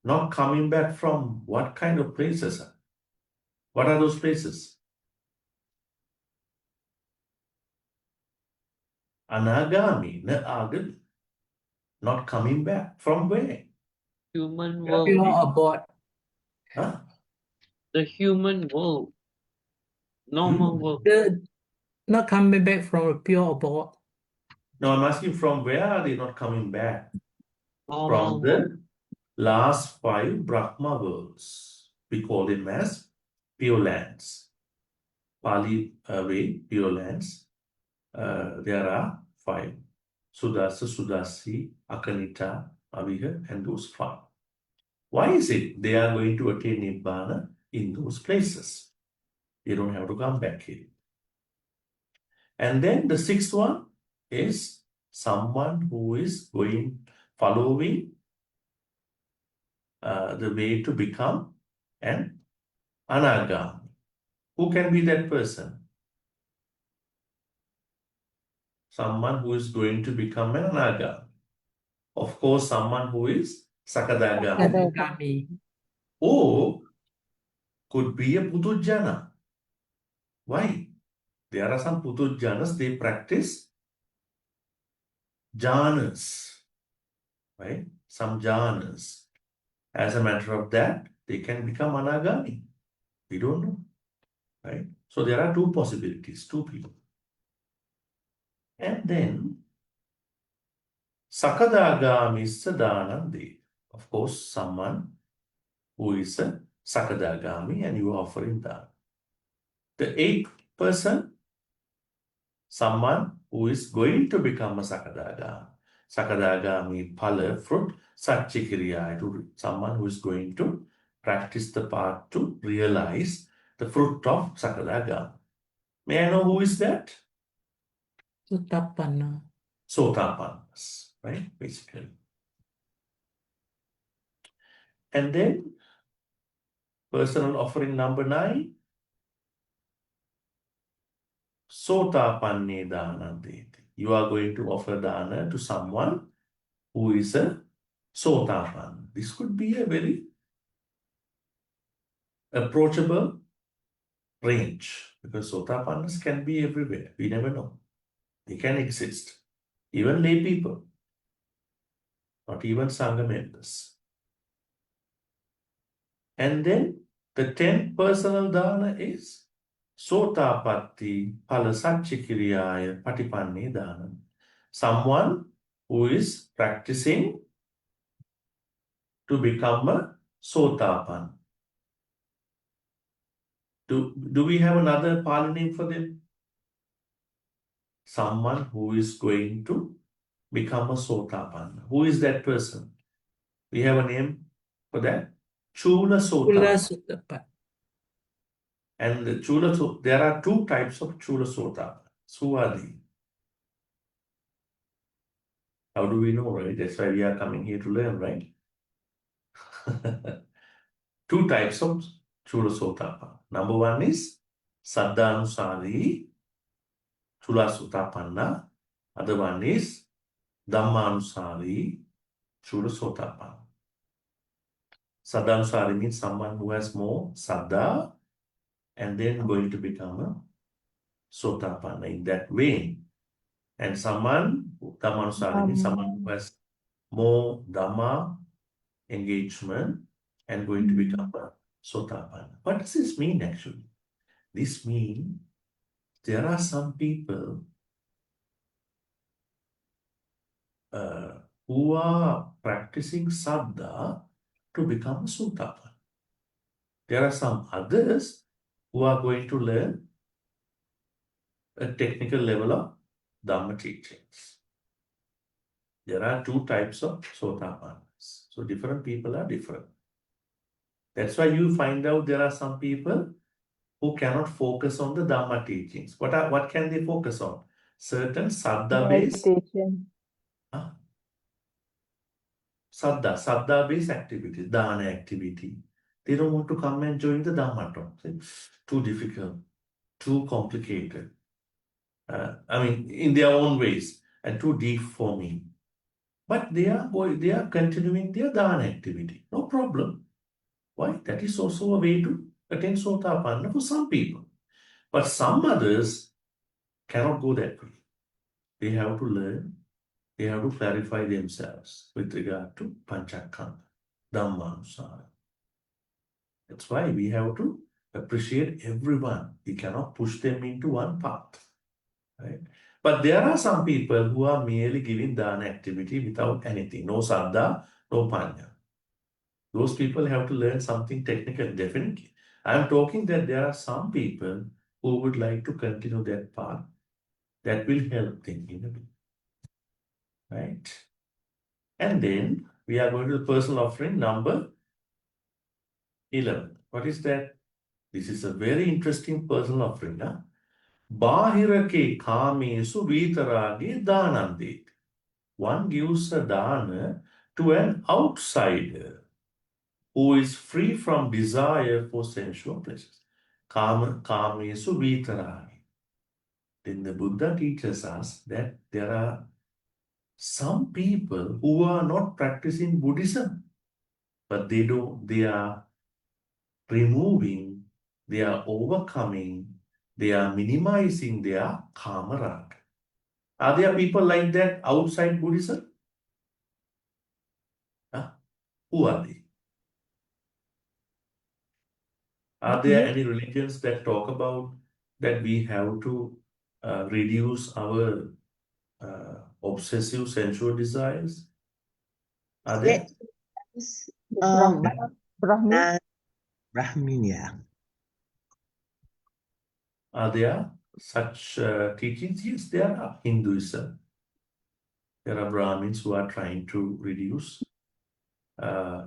Not coming back from what kind of places? What are those places? Anagami, agami. Not coming back. From where? Human world. Pure abort. Huh? The human world. Normal world. Not coming back from a pure abort. No, I'm asking from where are they not coming back? Normal From world. the last 5 Brahma worlds. We call them as pure lands. Pali way, pure lands. There are 5. Sudasa, Sudasi, Akanita, Aviha, and those 5. Why is it they are going to attain Nibbana in those places? They don't have to come back here. And then the 6th one is someone who is following the way to become an Anagami. Who can be that person? Someone who is going to become an Anagami. Of course, someone who is Sakadagami. Anagami. Or could be a Putujjana. Why? There are some Putujjanas, they practice jhanas, right? Some jhanas. As a matter of that, they can become Anagami. We don't know, right? So there are 2 possibilities, 2 people. And then Sakadagāmissa dānam deti. Of course, someone who is a Sakadagami and you are offering dāna. The eighth person, someone who is going to become a Sakadagami. Sakadagami phala, fruit, Satchikiriya, someone who is going to practice the path to realize the fruit of Sakadagami. May I know who is that? Sotapanna. Sotapannas, right? Basically. And then personal offering number 9. Sotapanne dāna deti. You are going to offer dana to someone who is a Sotapanna. This could be a very approachable range because Sotapannas can be everywhere. We never know. They can exist. Even lay people. Not even Sangha members. And then the 10th personal dana is Sotapatti phala satchikiriyaya patipanne dana. Someone who is practicing to become a Sotapanna. Do we have another Pali name for them? Someone who is going to become a Sotapanna. Who is that person? We have a name for that? Chula Pula Sotapanna. Sotapanna. And the there are 2 types of Chula Sotapanna. Who are they? How do we know, right? That's why we are coming here to learn, right? 2 types of Chula Sotapanna. Number 1 is Saddhanusari Chula Sotapanna. Other one is Dhammanusari Chula Sotapanna. Saddhanusari means someone who has more Saddha and then going to become a Sotapanna in that way. And someone, Dhammanusari means someone who has more Dhamma engagement and going to become a Sotapanna. What does this mean actually? This means there are some people who are practicing Saddha to become a Sotapanna. There are some others who are going to learn a technical level of Dhamma teachings. There are 2 types of Sotapannas. So different people are different. That's why you find out there are some people who cannot focus on the Dhamma teachings. What can they focus on? Certain Saddha-based Meditation. Saddha-based activities, Dāna activity. They don't want to come and join the Dhamma talk. Too difficult, too complicated. I mean, in their own ways, and too deep for me. But they are continuing their Dāna activity. No problem. Why? That is also a way to attain Sotapanna for some people. But some others cannot go that way. They have to learn, they have to clarify themselves with regard to Panchakkhanda, Dhammanusara. That's why we have to appreciate everyone. We cannot push them into one path. Right? But there are some people who are merely giving Dāna activity without anything. No Saddha, no Panya. Those people have to learn something technical, definitely. I am talking that there are some people who would like to continue that path. That will help them in a way. Right? And then we are going to the personal offering number 11. What is that? This is a very interesting personal offering. Huh? Bahirake kamesu vitarage dānam. One gives a dana to an outsider who is free from desire for sensual pleasures. Kamesu vitarage. Then the Buddha teaches us that there are some people who are not practicing Buddhism, but they are removing, they are overcoming, they are minimizing their karma raga. Are there people like that outside Buddhism? Who are they? Are there any religions that talk about that we have to reduce our obsessive sensual desires? Are there? Yes. Brahmin. Brahmin, yeah. Are there such teachings? Yes, there are. Hinduism. There are Brahmins who are trying to reduce.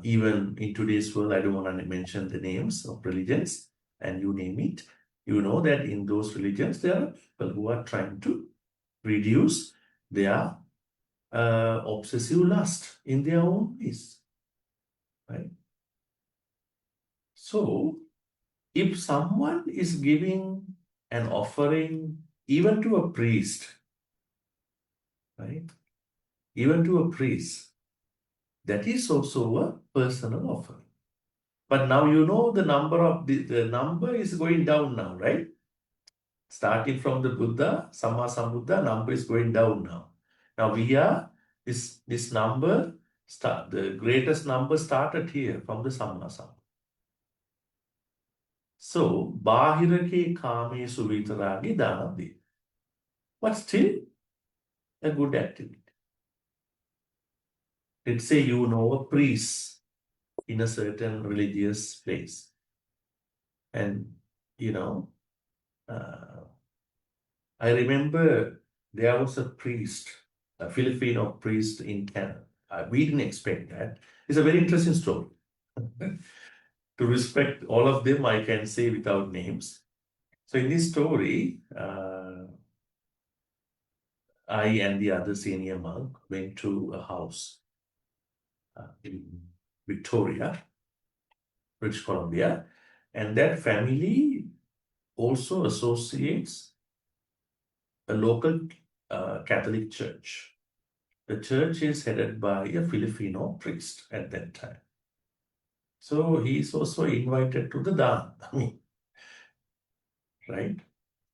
Even in today's world, I don't want to mention the names of religions, and you name it. You know that in those religions, there are people who are trying to reduce their obsessive lust in their own ways. Right? So, if someone is giving an offering even to a priest, right? Even to a priest, that is also a personal offering. But now you know the number of the number is going down now, right? Starting from the Buddha, Samma Sambuddha, number is going down now. Now we are this number the greatest number started here from the Samma Sambuddha. So Bahirake Kame Suvitaragi Dāna. But still a good activity. Let's say you know a priest in a certain religious place. And, you know, I remember there was a priest, a Filipino priest in Canada. We didn't expect that. It's a very interesting story. To respect all of them, I can say without names. So in this story, I and the other senior monk went to a house in Victoria, British Columbia, and that family also associates a local Catholic church. The church is headed by a Filipino priest at that time. So he is also invited to the Dāna. I mean, right?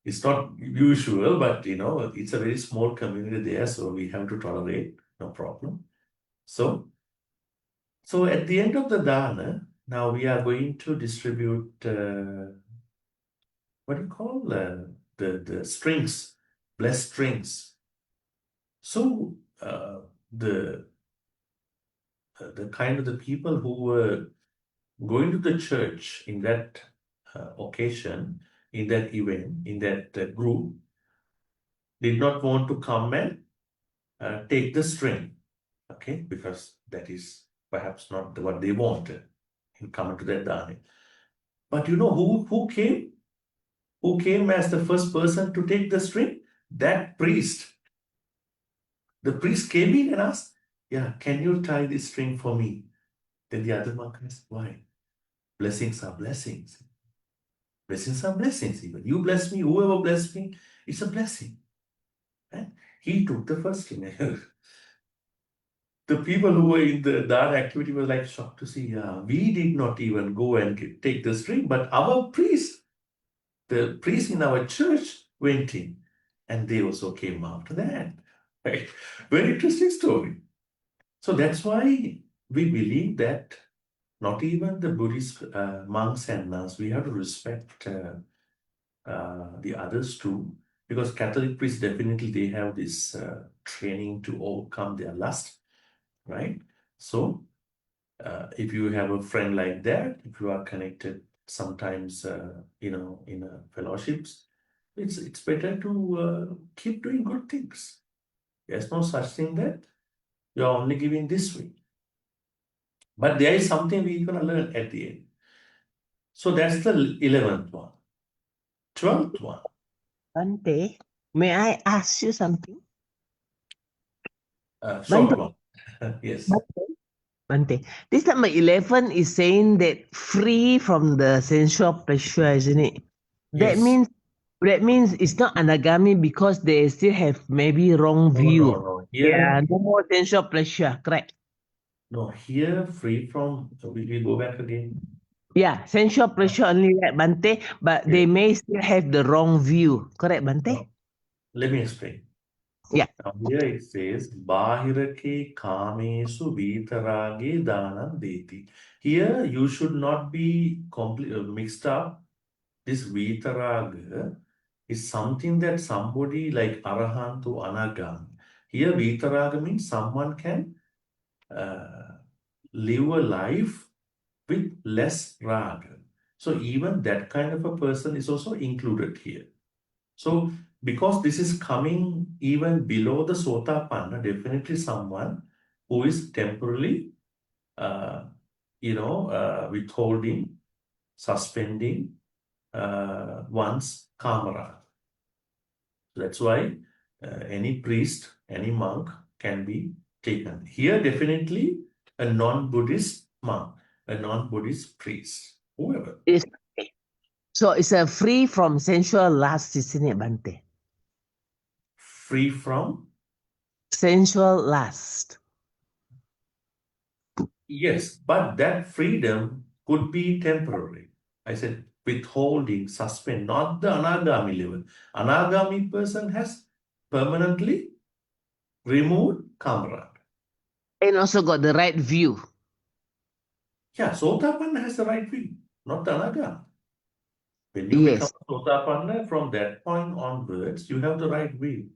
It's not usual, but you know, it's a very small community there, so we have to tolerate, no problem. So at the end of the Dāna, now we are going to distribute what do you call the strings, blessed strings. So the kind of the people who were going to the church in that occasion, in that event, in that group, did not want to come and take the string, okay, because that is perhaps not what they wanted in coming to that Dāna. But you know who came? Who came as the first person to take the string? That priest. The priest came in and asked, yeah, can you tie this string for me? Then the other monk asked, why? Blessings are blessings. Blessings are blessings. Even you bless me, whoever bless me, it's a blessing. And he took the first string. The people who were in that activity were like shocked to see, we did not even go and take the string, but our priest, the priest in our church went in, and they also came after that. Right? Very interesting story. So that's why we believe that not even the Buddhist monks and nuns, we have to respect the others too, because Catholic priests definitely they have this training to overcome their lust, right? So if you have a friend like that, if you are connected sometimes, you know, in fellowships, it's better to keep doing good things. There's no such thing that you are only giving this way. But there is something we're going to learn at the end. So that's the 11th one. 12th one. Bhante, may I ask you something? Short one. Yes. Bhante, this number 11 is saying that free from the sensual pleasure, isn't it? That Yes. means it's not anagami because they still have maybe wrong view. No. Here, Yeah, no more sensual pleasure, correct? no, here free from, we go back again. Yeah, sensual pleasure only, right, Bhante? But they may still have the wrong view, correct, Bhante? No. Let me explain. Yeah. Now here it says, Bahirake Kamesu Vitarage Dāna Deti. Here you should not be mixed up. This Vitaraga is something that somebody like Arahant or Anagami, Here, Vitaraga means someone can live a life with less raga. So even that kind of a person is also included here. So because this is coming even below the Sotapanna, definitely someone who is temporarily, withholding, suspending one's kamara. That's why any priest, any monk can be taken. Here, definitely a non-Buddhist monk, a non-Buddhist priest, whoever. Yes. So it's a free from sensual lust, isn't it, Bhante? Free from? Sensual lust. Yes, but that freedom could be temporary. I said withholding, suspend, not the anagami level. Anagami person has permanently removed kamara. And also got the right view. Yeah, Sotapanna has the right view, not the anagami. When you Yes. become Sotapanna, from that point onwards, you have the right view.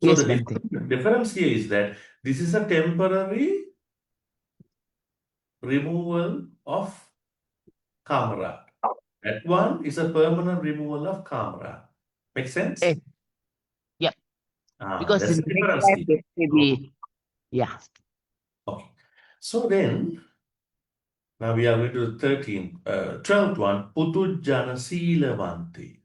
So Yes, the Bhante. difference here is that this is a temporary removal of kamara. That one is a permanent removal of kamara. Make sense? Eh, yep. Because That's in the the next difference life, here. there may be, yeah. Okay. So then, now we are going to the 12th one, Putujjana Silavanti.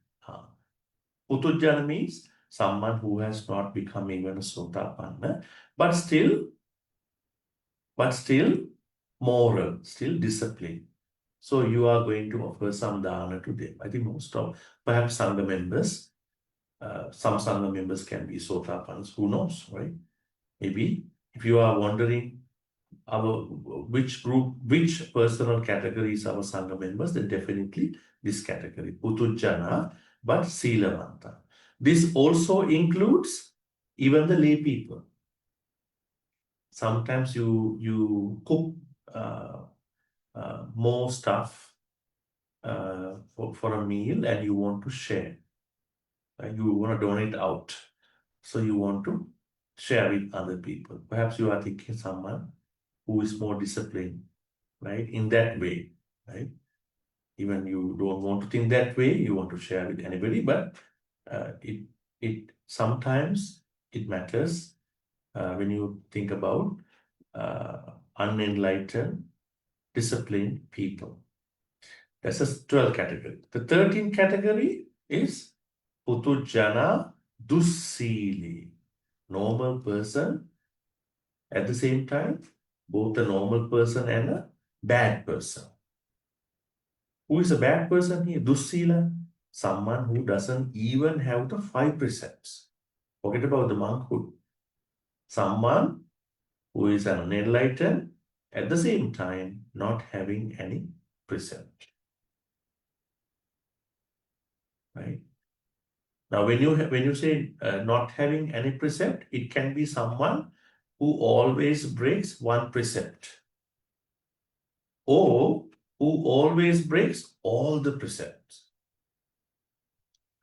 Putujjana means someone who has not become even a Sotapanna, but still moral, still disciplined. So you are going to offer some dana to them. I think most of, perhaps Sangha members, some Sangha members can be Sotapannas, who knows, right? Maybe if you are wondering which personal category is our Sangha members, then definitely this category, Putujjana, but Silavanta. This also includes even the lay people. Sometimes you cook more stuff for a meal and you want to share. You want to donate out. So you want to share with other people. Perhaps you are thinking someone who is more disciplined, right? In that way, right? Even you don't want to think that way, you want to share with anybody, but it sometimes it matters when you think about unenlightened, disciplined people. That's a 12th category. The 13th category is Putujjana Dussili. Normal person, at the same time, both a normal person and a bad person. Who is a bad person here? Dussila, someone who doesn't even have the 5 precepts. Forget about the monkhood. Someone who is an unenlightened, at the same time, not having any precept. Right? Now, when you say not having any precept, it can be someone who always breaks one precept, or who always breaks all the precepts.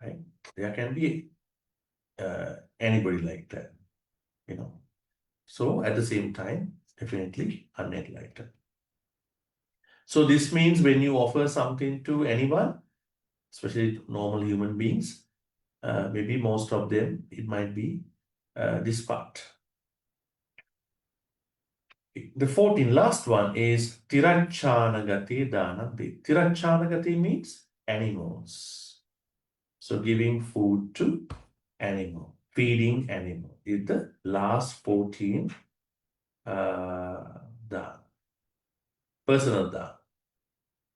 Right? There can be anybody like that, you know. So at the same time, definitely unenlightened. So this means when you offer something to anyone, especially normal human beings, maybe most of them, it might be this part. The 14th, last one is Ti-Ratana Dāna. Ti-Ratana means animals. So giving food to animal, feeding animal is the last 14 dāna, personal dāna.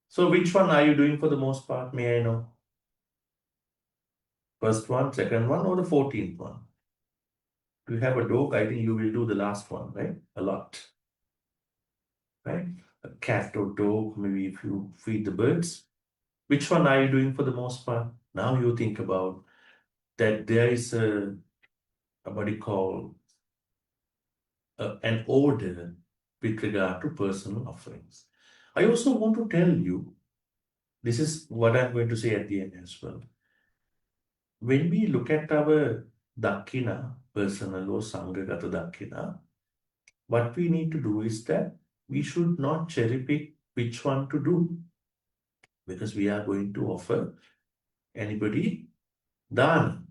So which one are you doing for the most part? May I know? First one, second one, or the 14th one? Do you have a dog? I think you will do the last one, right? A lot. Right? A cat or dog, maybe if you feed the birds. Which one are you doing for the most part? Now you think about that there is what do you call an order with regard to personal offerings. I also want to tell you, this is what I'm going to say at the end as well. When we look at our Dakkhiṇā, personal or Sanghagata Dakkhiṇā, what we need to do is that we should not cherry pick which one to do, because we are going to offer anybody Dāna.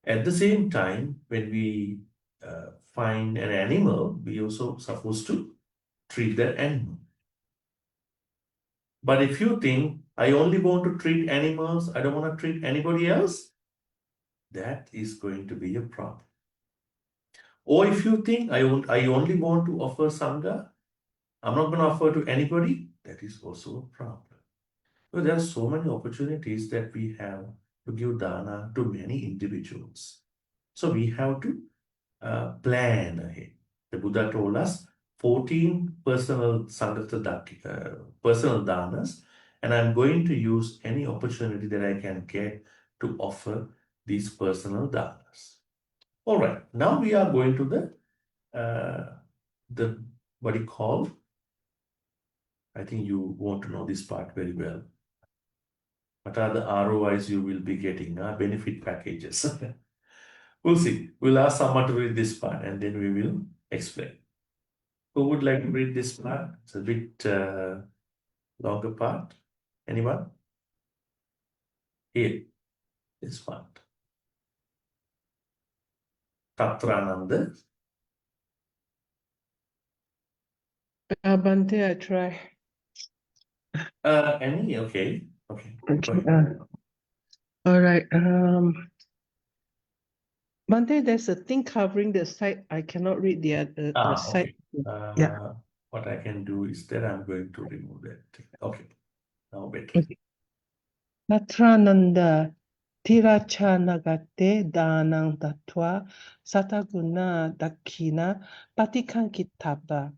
At the same time, when we find an animal, we also supposed to treat that animal. But if you think, I only want to treat animals, I don't want to treat anybody else, that is going to be a problem. Or if you think, I only want to offer Sangha, I'm not going to offer to anybody, that is also a problem. So there are so many opportunities that we have to give Dāna to many individuals. So we have to plan ahead. The Buddha told us 14 personal personal Dānas, and I'm going to use any opportunity that I can get to offer these personal Dānas. All right, now we are going to the what you call, I think you want to know this part very well. What are the ROIs you will be getting, benefit packages? We'll see. We'll ask someone to read this part and then we will explain. Who would like to read this part? It's a bit longer part. Anyone? Here, this part. Tattrananda. Bhante, I try. Any? Okay. Okay. Okay. All right. Bhante, there's a thing covering the side. I cannot read the side. Okay. Yeah. What I can do is that I'm going to remove that. Okay. Now better. Okay. Natrananda Tirachanagate Dānaṁ Dattva Sataguna Dakkhiṇā Patikankitabba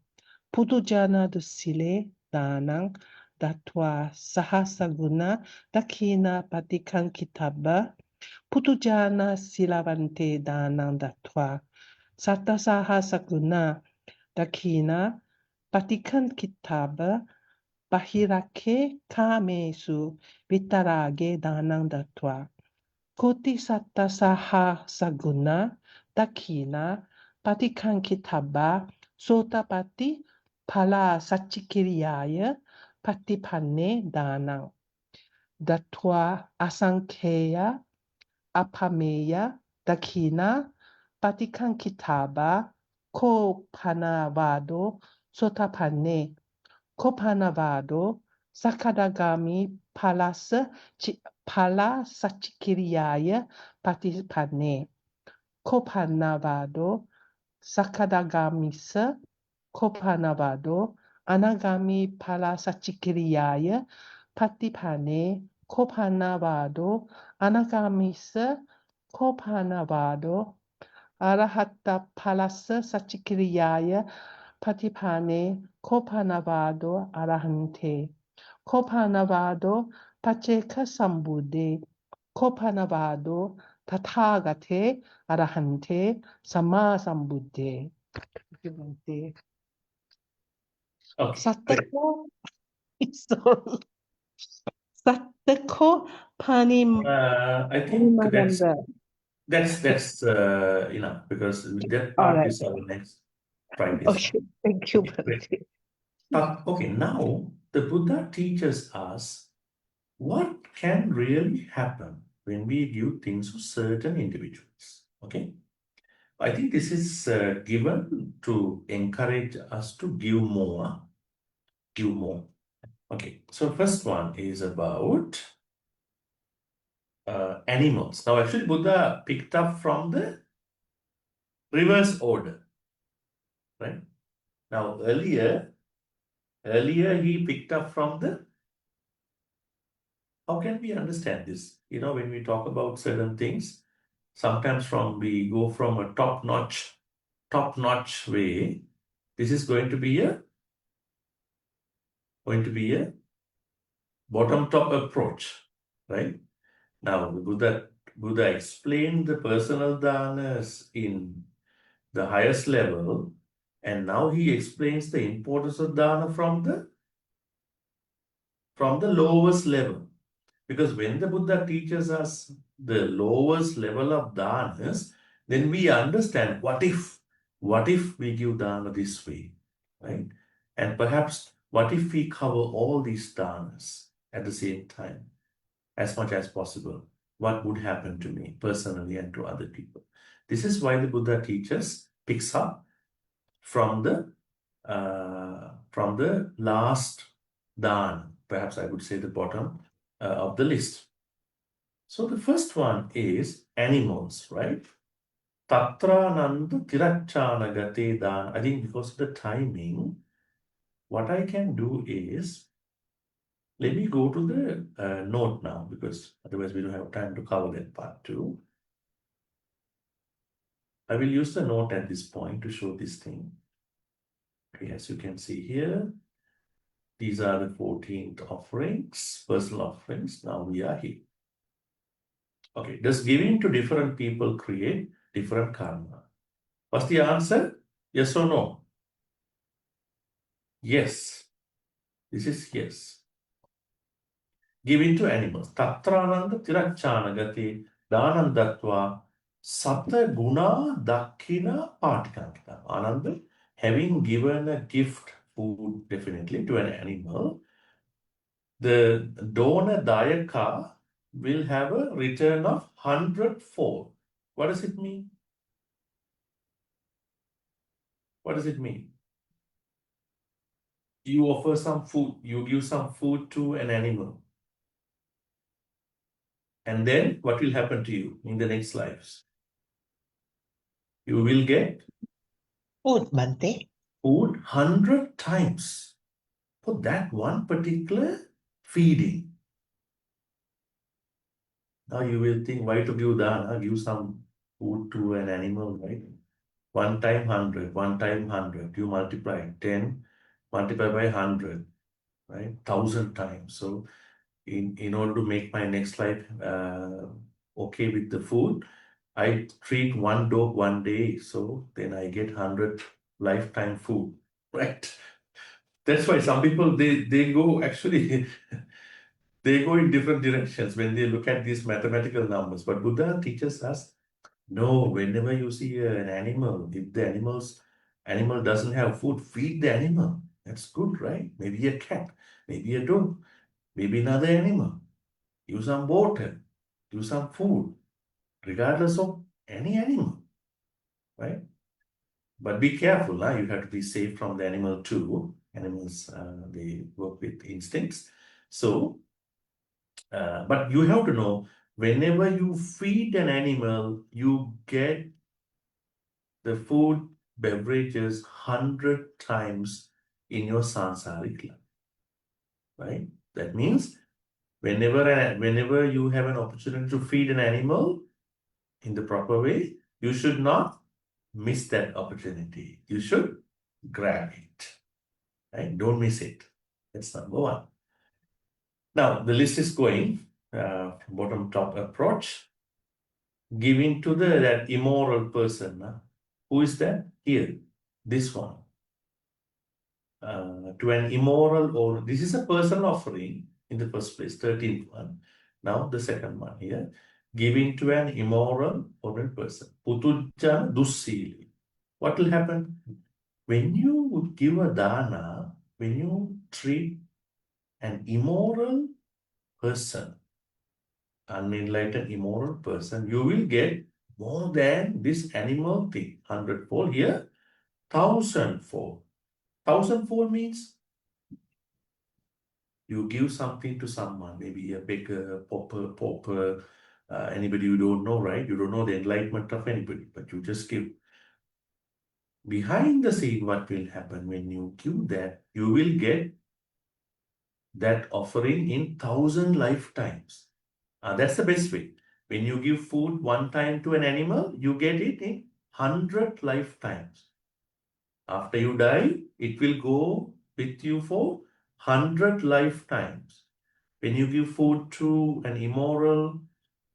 Pudujana Dusile Dānaṁ Dattva Sahasaguna Dakkhiṇā Patikankitabba Pudujana Silavante Dānaṁ Dattva Satasahasaguna Dakkhiṇā Patikankitabba Bahirake kamesu vitarage dānaṁ dattva koti satta saha saguna dakkhiṇā patikankitabba sotapati phala sachikiriyaya patipanne dānaṁ dattva asankheya apameya dakkhiṇā patikankitabba ko panavado sotapanne Kopanavado Sakadagami Palasa Pala Sachikiriyaya Patipane Kopanavado Sakadagamisa Kopanavado Anagami Pala Sachikiriyaya Patipane Kopanavado Anagamisa Kopanavado Arahata Palasa Sachikiriyaya Patipane Kopanavado Arahante Kopanavado Pacheka Sambuddhe Kopanavado Tathagate Arahante Sama Sambuddhe. Okay. Sattako Sattako Panim I think that's enough, because that part is our next Friday. Okay, thank you, Okay, Bhante. okay, now the Buddha teaches us what can really happen when we give things to certain individuals. Okay, I think this is given to encourage us to give more. Okay, so first one is about animals. Now, actually, Buddha picked up from the reverse order, right? Now, earlier he picked up from the, how can we understand this? You know, when we talk about certain things, sometimes we go from a top-notch way. This is going to be a bottom-top approach, right? Now, Buddha explained the personal Dānas in the highest level, and now he explains the importance of Dāna from the lowest level. Because when the Buddha teaches us the lowest level of Dānas, then we understand what if we give dana this way, right? And perhaps what if we cover all these danas at the same time, as much as possible? What would happen to me personally and to other people? This is why the Buddha teaches, picks up from the last dana, perhaps I would say the bottom of the list. So the first one is animals, right? Tatra-nanda tirachana gate dana. I think because of the timing, what I can do is, let me go to the note now, because otherwise we don't have time to cover that part too. I will use the note at this point to show this thing. Okay, as you can see here, these are the 14th offerings, personal offerings. Now we are here. Okay, does giving to different people create different karma? What's the answer? Yes or no? Yes. This is yes. Giving to animals. Tatrananda tirachana gati dhanandatva sata guna dakkhiṇā pāṭikaṁ. Ananda, having given a gift, food definitely, to an animal, the donor dayaka will have a return of 100-fold. What does it mean? What does it mean? You offer some food, you give some food to an animal. And then what will happen to you in the next lives? You will get Food, Bhante. food 100 times for that one particular feeding. Now you will think, why to give dana? Give some food to an animal, right? One time 100, one time 100. You multiply 10, multiply by 100, right? 1,000 times. So in order to make my next life okay with the food, I treat one dog one day, so then I get 100 lifetime food, right? That's why some people, they go actually, they go in different directions when they look at these mathematical numbers. But Buddha teaches us, no, whenever you see an animal, if the animal doesn't have food, feed the animal. That's good, right? Maybe a cat, maybe a dog, maybe another animal. Use some water, use some food, regardless of any animal, right? But be careful, you have to be safe from the animal too. Animals, they work with instincts. So, but you have to know, whenever you feed an animal, you get the food, beverages 100 times in your sansaric life, right? That means whenever you have an opportunity to feed an animal in the proper way, you should not miss that opportunity. You should grab it, right? Don't miss it. That's number one. Now, the list is going bottom top approach. Giving to that immoral person. Who is that? Here, this one. To an immoral, or this is a personal offering in the first place, 13th one. Now the second one here. Giving to an immoral or a person. Putujja dussīli. What will happen? When you give a dana, when you treat an immoral person, unenlightened immoral person, you will get more than this animal thing. 100-fold here, 1,000-fold. 1,000-fold means you give something to someone, maybe a beggar, pauper, anybody you don't know, right? You don't know the enlightenment of anybody, but you just give. Behind the scene, what will happen when you give that? You will get that offering in 1,000 lifetimes. That's the best way. When you give food one time to an animal, you get it in 100 lifetimes. After you die, it will go with you for 100 lifetimes. When you give food to an immoral,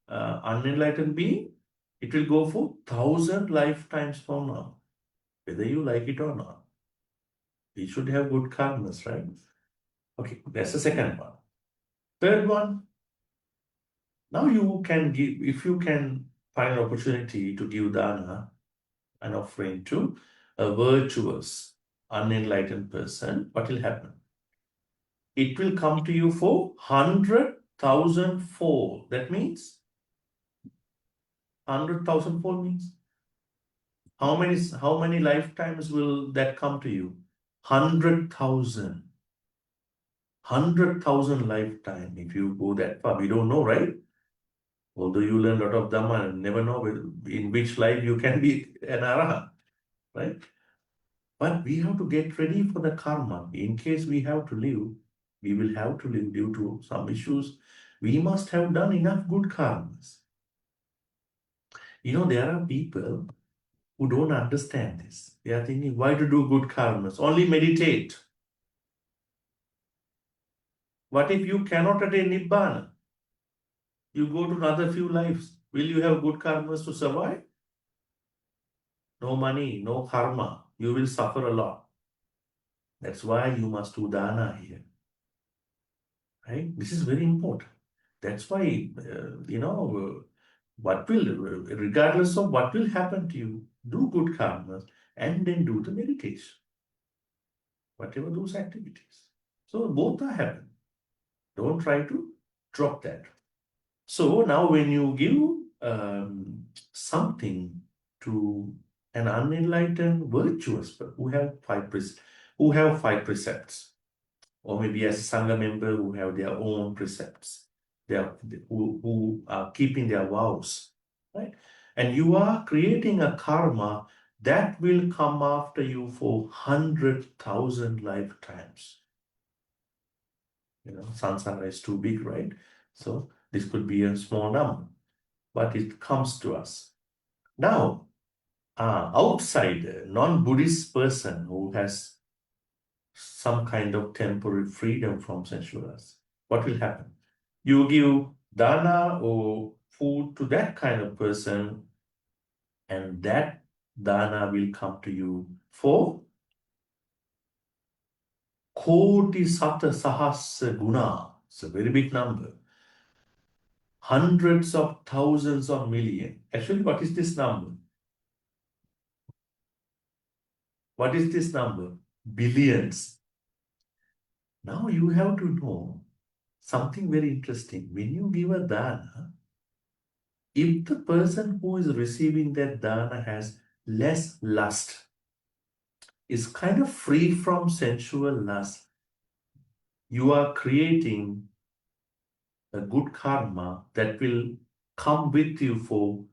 unenlightened being, it will go for 1,000 lifetimes from now, whether you like it or not. We should have good karmas, right? Okay, that's the second one. Third one, now you can give, if you can find an opportunity to give dana, an offering to a virtuous, unenlightened person, what will happen? It will come to you for 100,000 fold. That means 100,000 fold means how many lifetimes will that come to you? 100,000. 100,000 lifetime. If you go that far, we don't know, right? Although you learn a lot of Dhamma, never know in which life you can be an arahant, right? But we have to get ready for the karma. In case we have to live, we will have to live due to some issues. We must have done enough good karmas. You know, there are people who don't understand this. They are thinking, why to do good karmas? Only meditate. What if you cannot attain Nibbana? You go to another few lives. Will you have good karmas to survive? No money, no karma. You will suffer a lot. That's why you must do dana here. Right? This is very important. That's why, what will, regardless of what will happen to you, do good karmas and then do the meditation. Whatever those activities. So both are happening. Don't try to drop that. So now when you give something to an unenlightened virtuous person who have five precepts, or maybe as a Sangha member who have their own precepts, who are keeping their vows, right? And you are creating a karma that will come after you for 100,000 lifetimes. You know, samsara is too big, right? So this could be a small number, but it comes to us. Now, outside, non-Buddhist person who has some kind of temporary freedom from sensuals, what will happen? You give dana or food to that kind of person, and that dana will come to you for koti sata sahasra guna. It's a very big number. Hundreds of thousands of million. Actually, what is this number? What is this number? Billions. Now you have to know something very interesting. When you give a dana, if the person who is receiving that dana has less lust, is kind of free from sensual lust, you are creating a good karma that will come with you for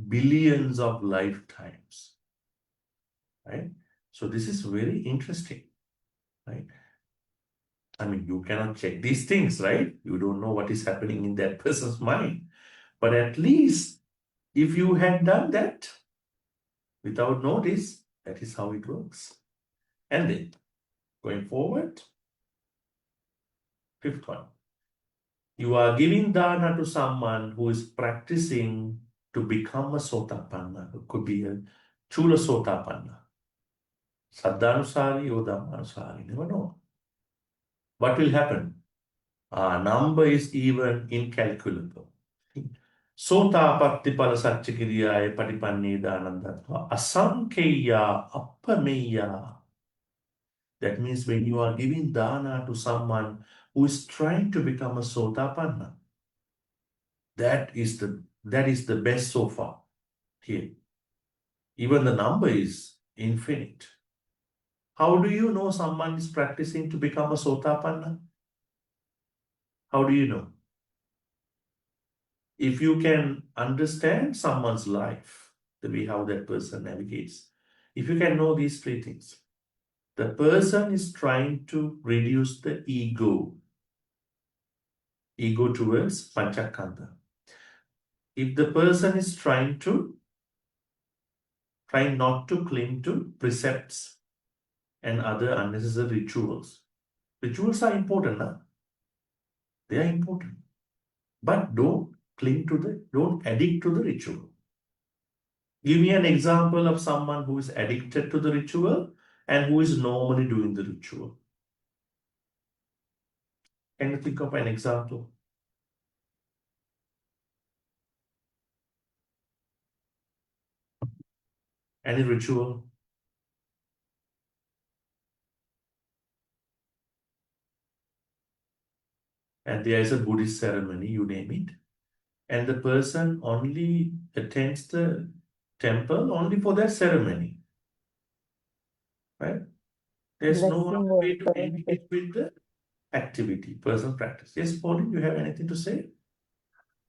billions of lifetimes. Right? So this is very interesting. Right? I mean, you cannot check these things, right? You don't know what is happening in that person's mind. But at least if you had done that without notice, that is how it works. And then going forward, fifth one. You are giving dana to someone who is practicing to become a sotapanna. It could be a chula sotapanna. Saddhanusari or dhammanusari, never know. What will happen? Number is even incalculable. Sotapatti pala satchikiriyaya patipanne danandatva asankheya appameya. That means when you are giving dana to someone who is trying to become a sotapanna, that is the best so far here. Even the number is infinite. How do you know someone is practicing to become a sotapanna? How do you know? If you can understand someone's life, the way how that person navigates, if you can know these three things, the person is trying to reduce the ego towards panchakanda. If the person is trying not to cling to precepts and other unnecessary rituals. Rituals are important, huh? They are important. But don't addict to the ritual. Give me an example of someone who is addicted to the ritual and who is normally doing the ritual. Can you think of an example? Any ritual? And there is a Buddhist ceremony, you name it. And the person only attends the temple only for that ceremony. Right? There's no Blessing other way to water. engage with the activity, personal practice. Yes, Pauline, you have anything to say?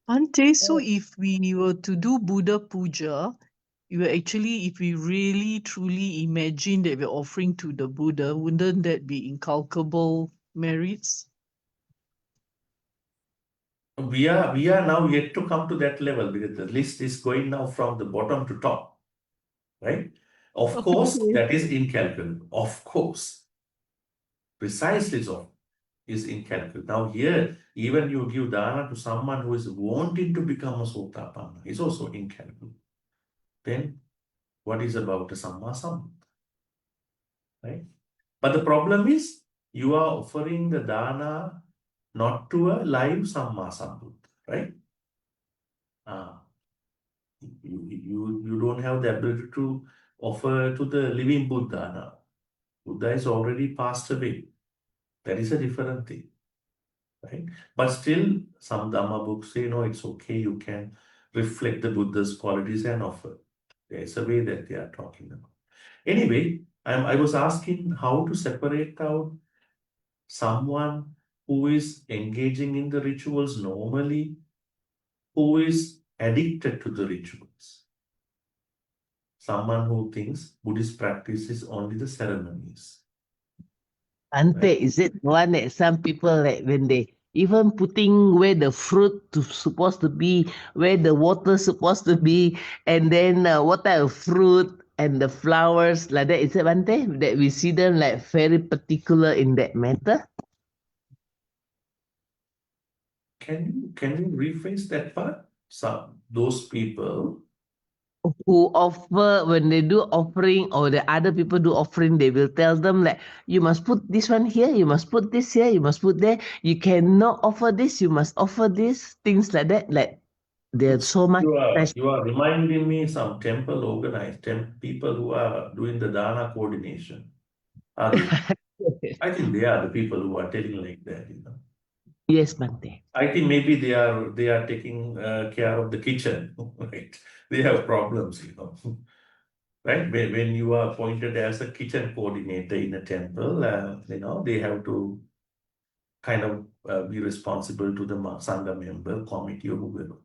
Bhante, so if we were to do Buddha Puja, you actually, if we really truly imagine that we're offering to the Buddha, wouldn't that be incalculable merits? We are now yet to come to that level because the list is going now from the bottom to top, right? Of course, Okay. that is incalculable. Of course. Precisely so is incalculable. Now here, even you give dana to someone who is wanting to become a Sotapanna, is also incalculable. Then what is about the Samma Sambuddha? Right? But the problem is you are offering the dana not to a live Samma Sambuddha, right? You don't have the ability to offer to the living Buddha now. Buddha is already passed away. That is a different thing, right? But still, some Dhamma books say, no, it's okay. You can reflect the Buddha's qualities and offer. There's a way that they are talking about. Anyway, I was asking how to separate out someone who is engaging in the rituals normally, who is addicted to the rituals. Someone who thinks Buddhist practice is only the ceremonies. Bhante, is it one that some people like when they even putting where the fruit supposed to be, where the water supposed to be, and then what type of fruit and the flowers like that? Is it Bhante that we see them like very particular in that matter? Can you rephrase that part? Those people Who offer when they do offering or the other people do offering, they will tell them like you must put this one here, you must put this here, you must put there, you cannot offer this, you must offer this, things like that. Like there's so much you are reminding me some temple organized people who are doing the dana coordination. Are they? I think they are the people who are telling like that, you know. Yes, Bhante. I think maybe they are taking care of the kitchen, right? They have problems, you know. Right? When you are appointed as a kitchen coordinator in a temple, you know, they have to kind of be responsible to the Sangha member, committee, or whoever.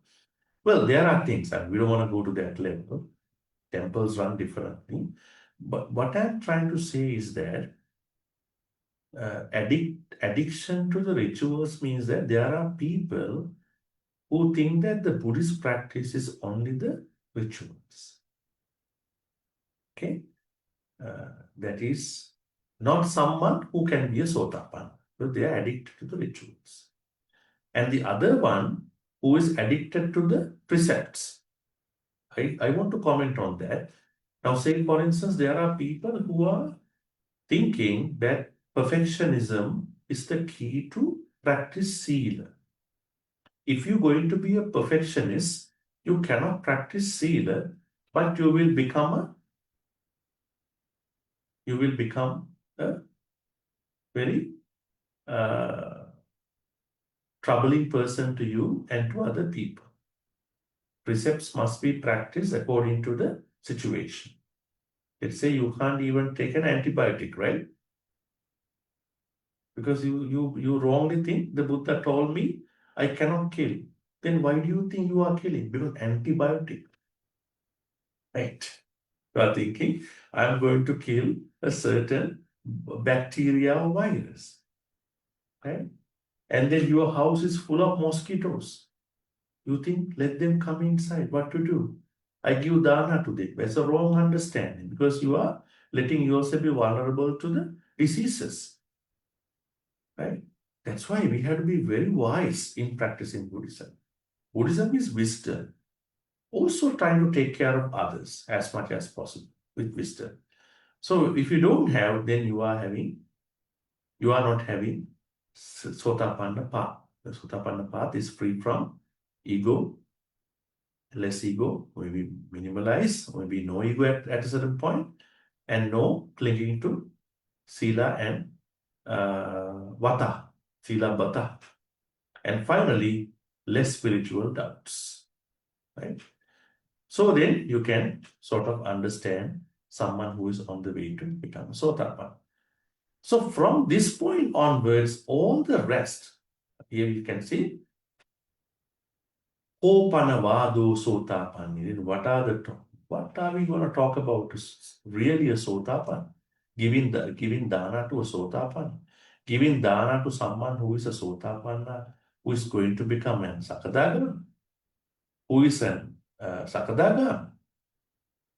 Well, there are things, and we don't want to go to that level. Temples run differently. But what I'm trying to say is that addiction to the rituals means that there are people who think that the Buddhist practice is only the rituals. Okay? That is not someone who can be a Sotapanna, but they are addicted to the rituals. And the other one who is addicted to the precepts. I want to comment on that. Now, say, for instance, there are people who are thinking that perfectionism is the key to practice Sila. If you're going to be a perfectionist, you cannot practice Sila, but you will become a very troubling person to you and to other people. Precepts must be practiced according to the situation. Let's say you can't even take an antibiotic, right? Because you wrongly think the Buddha told me I cannot kill. Then why do you think you are killing? Because antibiotic. Right? You are thinking I'm going to kill a certain bacteria or virus. Right? And then your house is full of mosquitoes. You think, let them come inside. What to do? I give dana to them. That's a wrong understanding because you are letting yourself be vulnerable to the diseases. Right? That's why we have to be very wise in practicing Buddhism. Buddhism is wisdom. Also trying to take care of others as much as possible with wisdom. So if you don't have, then you are not having Sotapanna path. The Sotapanna path is free from ego, less ego, maybe minimalize, maybe no ego at a certain point, and no clinging to sila and vata, sila vata. And finally, less spiritual doubts, right? So then you can sort of understand someone who is on the way to become a Sotapan. So from this point onwards, all the rest, here you can see, Kopanavado Sotapan. What are we going to talk about? Really a Sotapan? Giving Dāna to a Sotapan. Giving Dāna to someone who is a Sotapanna, who is going to become a Sakadaga, who is an Sakadaga.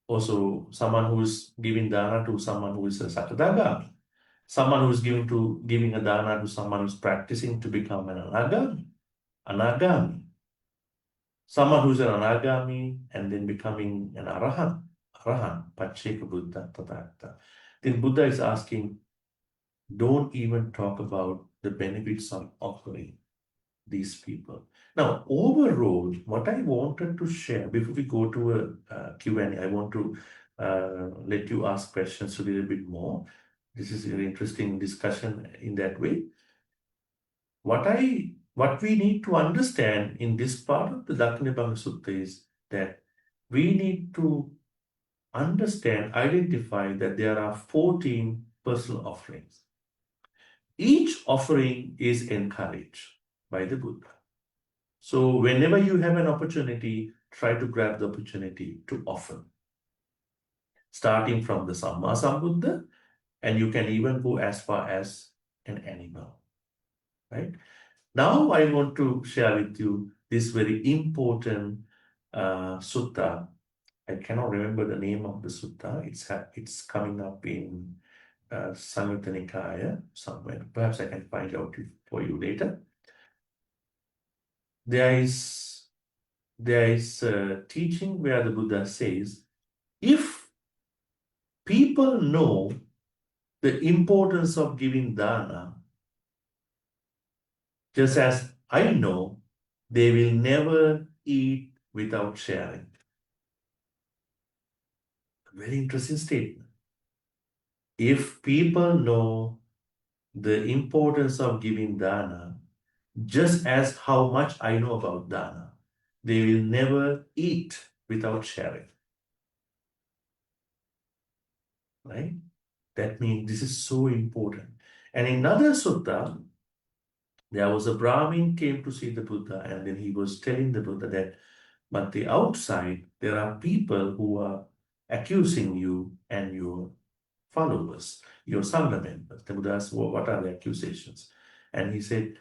Also, someone who is giving Dāna to someone who is a Sakadaga. Someone who is giving a Dāna to someone who is practicing to become an Anagami. Someone who's an Anagami and then becoming an Arahan, Pacheka Buddha, Tathagata. Then Buddha is asking, don't even talk about the benefits of offering these people. Now, overall, what I wanted to share, before we go to a Q&A, I want to let you ask questions a little bit more. This is an interesting discussion in that way. What we need to understand in this part of the Dakkhiṇāvibhaṅga Sutta is that we need to understand, identify that there are 14 personal offerings. Each offering is encouraged by the Buddha. So whenever you have an opportunity, try to grab the opportunity to offer. Starting from the Samma Sambuddha, and you can even go as far as an animal, right? Now I want to share with you this very important sutta. I cannot remember the name of the sutta. It's coming up in Samyutta Nikaya somewhere. Perhaps I can find out for you later. There is a teaching where the Buddha says, if people know the importance of giving Dāna, just as I know, they will never eat without sharing. A very interesting statement. If people know the importance of giving Dāna, just as how much I know about Dāna, they will never eat without sharing. Right? That means this is so important. And in another sutta, there was a Brahmin came to see the Buddha, and then he was telling the Buddha that, but the outside, there are people who are accusing you and your followers, your Sangha members. The Buddha asked, well, what are the accusations? And he said,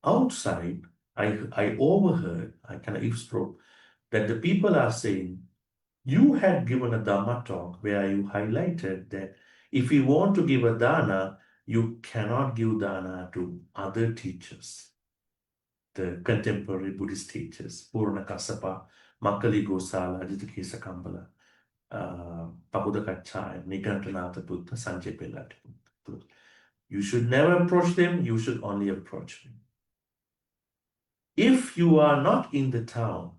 outside, I overheard, I kind of eavesdropped, that the people are saying, you had given a Dhamma talk where you highlighted that if you want to give a Dāna, you cannot give Dāna to other teachers, the contemporary Buddhist teachers, Purana Kassapa, Makali Gosala, Ajita Kesakambala, Pabuddha Kachaya, Nigantanatha Buddha, Sanjay Pelati. You should never approach them, you should only approach them. If you are not in the town,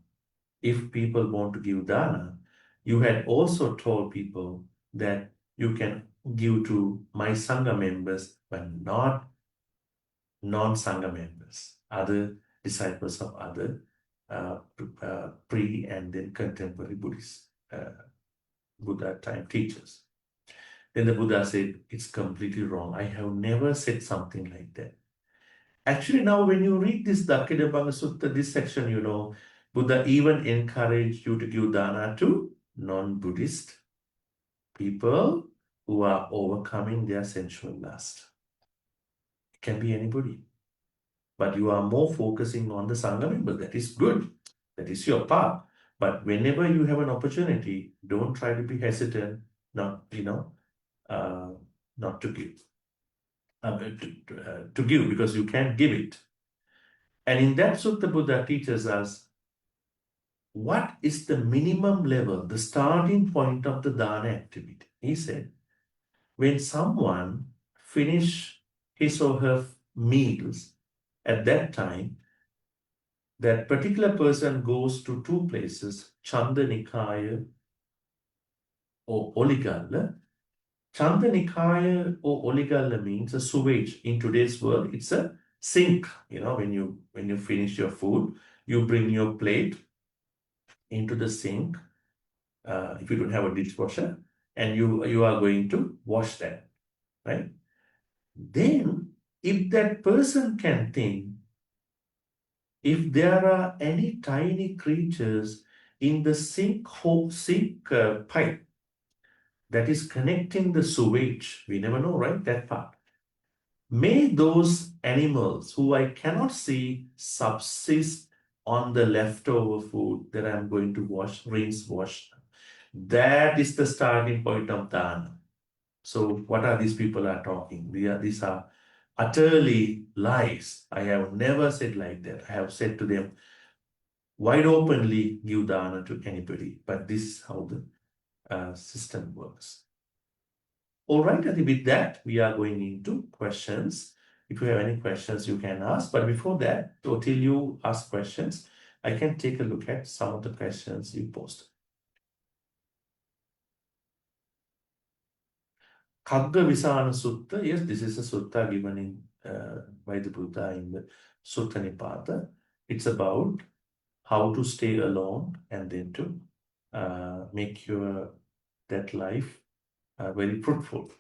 if people want to give Dāna, you had also told people that you can give to my Sangha members, but not non-Sangha members, other disciples of other pre- and then contemporary Buddhist Buddha time teachers. Then the Buddha said, it's completely wrong. I have never said something like that. Actually, now when you read this Dakkhiṇāvibhaṅga Sutta, this section, you know, Buddha even encouraged you to give Dāna to non-Buddhist people who are overcoming their sensual lust. It can be anybody. But you are more focusing on the Sangha member. That is good. That is your path. But whenever you have an opportunity, don't try to be hesitant, not to give. To give, because you can't give it. And in that sutta, Buddha teaches us what is the minimum level, the starting point of the Dāna activity. He said, when someone finish his or her meals, at that time, that particular person goes to two places, Chandima or Oligala. Chandima or Oligala means a sewage. In today's world, it's a sink. You know, when you finish your food, you bring your plate into the sink. If you don't have a dishwasher, and you are going to wash that, right? Then, if that person can think, if there are any tiny creatures in the sink pipe that is connecting the sewage, we never know, right? That part. May those animals who I cannot see subsist on the leftover food that I'm going to wash. That is the starting point of Dāna. So what are these people are talking? These are utterly lies. I have never said like that. I have said to them, wide openly give Dāna to anybody. But this is how the system works. All right, I think with that, we are going into questions. If you have any questions, you can ask. But before that, until you ask questions, I can take a look at some of the questions you posted. Kaggavissāna Sutta, yes, this is a sutta given in by the Buddha in the Sutta Nipata. It's about how to stay alone and then to make that life very fruitful.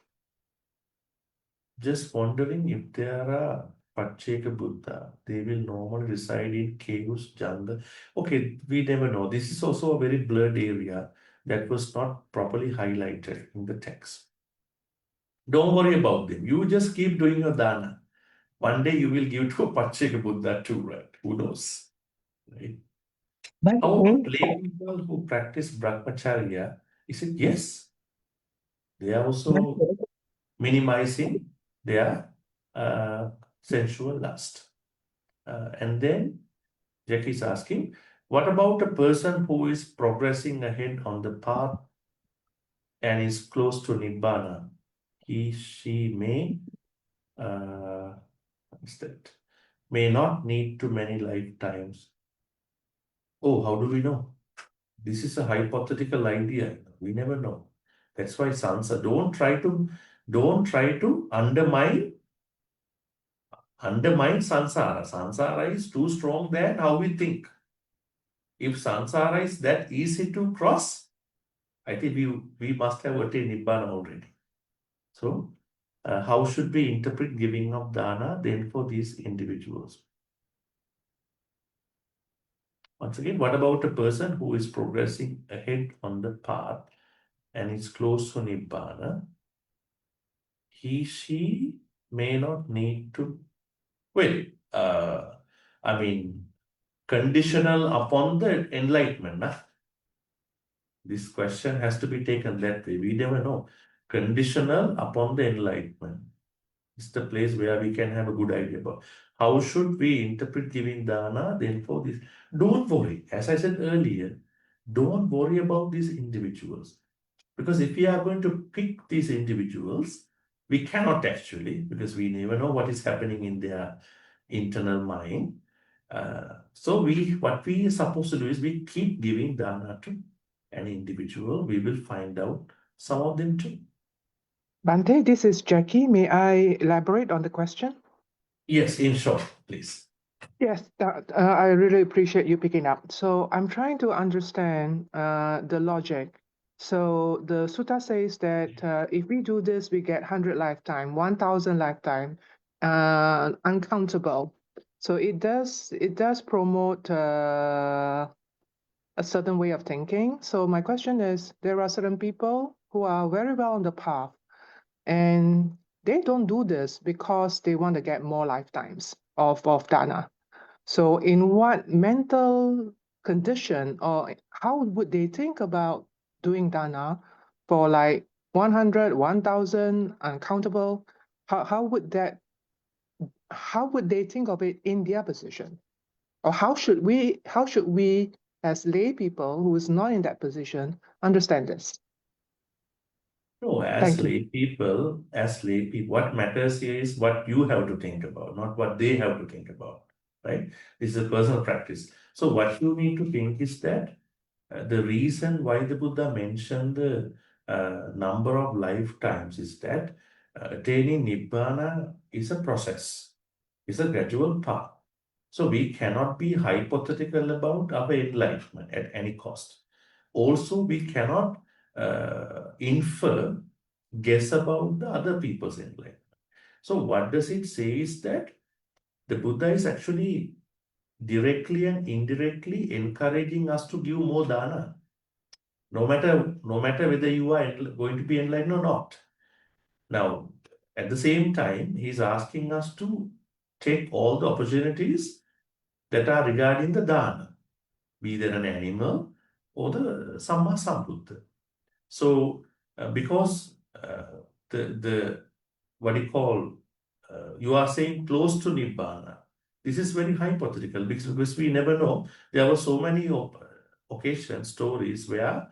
Just wondering if there are Pacceka Buddha, they will normally reside in caves, jungle. Okay, we never know. This is also a very blurred area that was not properly highlighted in the text. Don't worry about them. You just keep doing your Dāna. One day you will give to a Pacceka Buddha too, right? Who knows? Right? How about lay people who practice Brahmacharya? He said, yes. They are also minimizing their sensual lust. And then Jack is asking, what about a person who is progressing ahead on the path and is close to Nibbana? She may may not need too many lifetimes. Oh, how do we know? This is a hypothetical idea. We never know. That's why Sansa, don't try to undermine Sansara. Sansara is too strong than how we think. If Sansara is that easy to cross, I think we must have attained Nibbana already. So, how should we interpret giving of Dāna then for these individuals? Once again, what about a person who is progressing ahead on the path and is close to Nibbana? She may not need to, I mean, conditional upon the enlightenment. Nah? This question has to be taken that way. We never know. Conditional upon the enlightenment. It's the place where we can have a good idea about how should we interpret giving Dāna then for this. Don't worry. As I said earlier, don't worry about these individuals. Because if we are going to pick these individuals, we cannot actually, because we never know what is happening in their internal mind. So what we are supposed to do is we keep giving Dāna to an individual. We will find out some of them too. Bhante, this is Jackie. May I elaborate on the question? Yes, in short, please. Yes, I really appreciate you picking up. So I'm trying to understand the logic. So the sutta says that if we do this, we get 100 lifetime, 1,000 lifetime, uncountable. So it does promote a certain way of thinking. So my question is, there are certain people who are very well on the path, and they don't do this because they want to get more lifetimes of Dāna. So in what mental condition or how would they think about doing Dāna for like 100, 1,000, uncountable? How would they think of it in their position? Or how should we as lay people who is not in that position understand this? No, as lay people, what matters here is what you have to think about, not what they have to think about. right? This is a personal practice. So what you need to think is that the reason why the Buddha mentioned the number of lifetimes is that attaining Nibbana is a process. It's a gradual path. So we cannot be hypothetical about our enlightenment at any cost. Also, we cannot guess about the other people's enlightenment. So what does it say is that the Buddha is actually directly and indirectly encouraging us to give more dana, no matter whether you are going to be enlightened or not. Now, at the same time, he's asking us to take all the opportunities that are regarding the dana, be there an animal or the Samma Sambuddha. So, because what you call, you are saying close to Nibbana, this is very hypothetical because we never know. There were so many occasions, stories where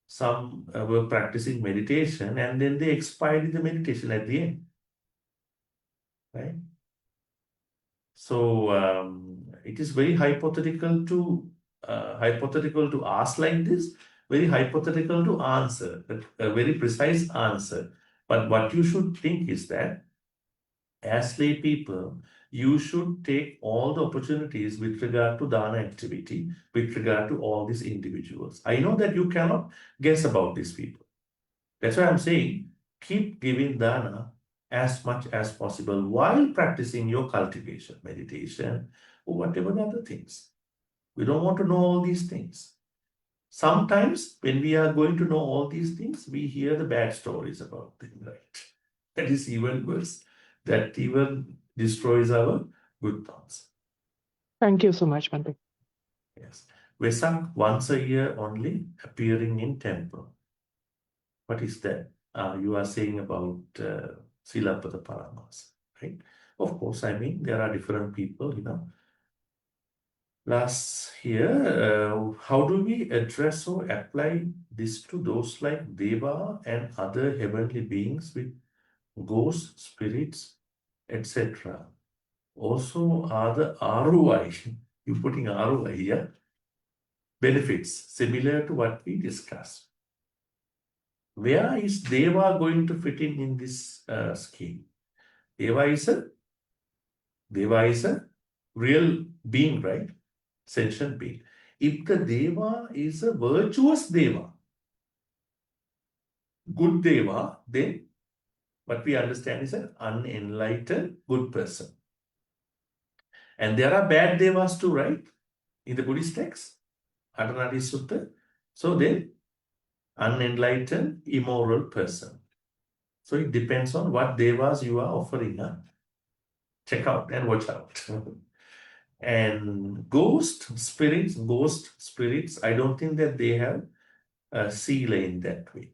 some were practicing meditation and then they expired in the meditation at the end, right? So it is very hypothetical to ask like this, very hypothetical to answer, a very precise answer. But what you should think is that as lay people, you should take all the opportunities with regard to dana activity, with regard to all these individuals. I know that you cannot guess about these people. That's why I'm saying keep giving dana as much as possible while practicing your cultivation, meditation, or whatever the other things. We don't want to know all these things. Sometimes when we are going to know all these things, we hear the bad stories about them, right? That is even worse. That even destroys our good thoughts. Thank you so much, Bhante. Yes. Vesak once a year only appearing in temple. What is that? You are saying about Silapada Paramas, right? Of course, I mean, there are different people, you know. Last here, how do we address or apply this to those like Deva and other heavenly beings with ghosts, spirits, etc.? Also, are the ROI, you putting ROI here, benefits similar to what we discussed? Where is Deva going to fit in this scheme? Deva is a real being, right? Sentient being. If the Deva is a virtuous Deva, good Deva, then what we understand is an unenlightened good person. And there are bad Devas too, right? In the Buddhist text, Adhanati Sutta. So then, unenlightened, immoral person. So it depends on what Devas you are offering. Check out and watch out. And ghost spirits, I don't think that they have a sila in that way.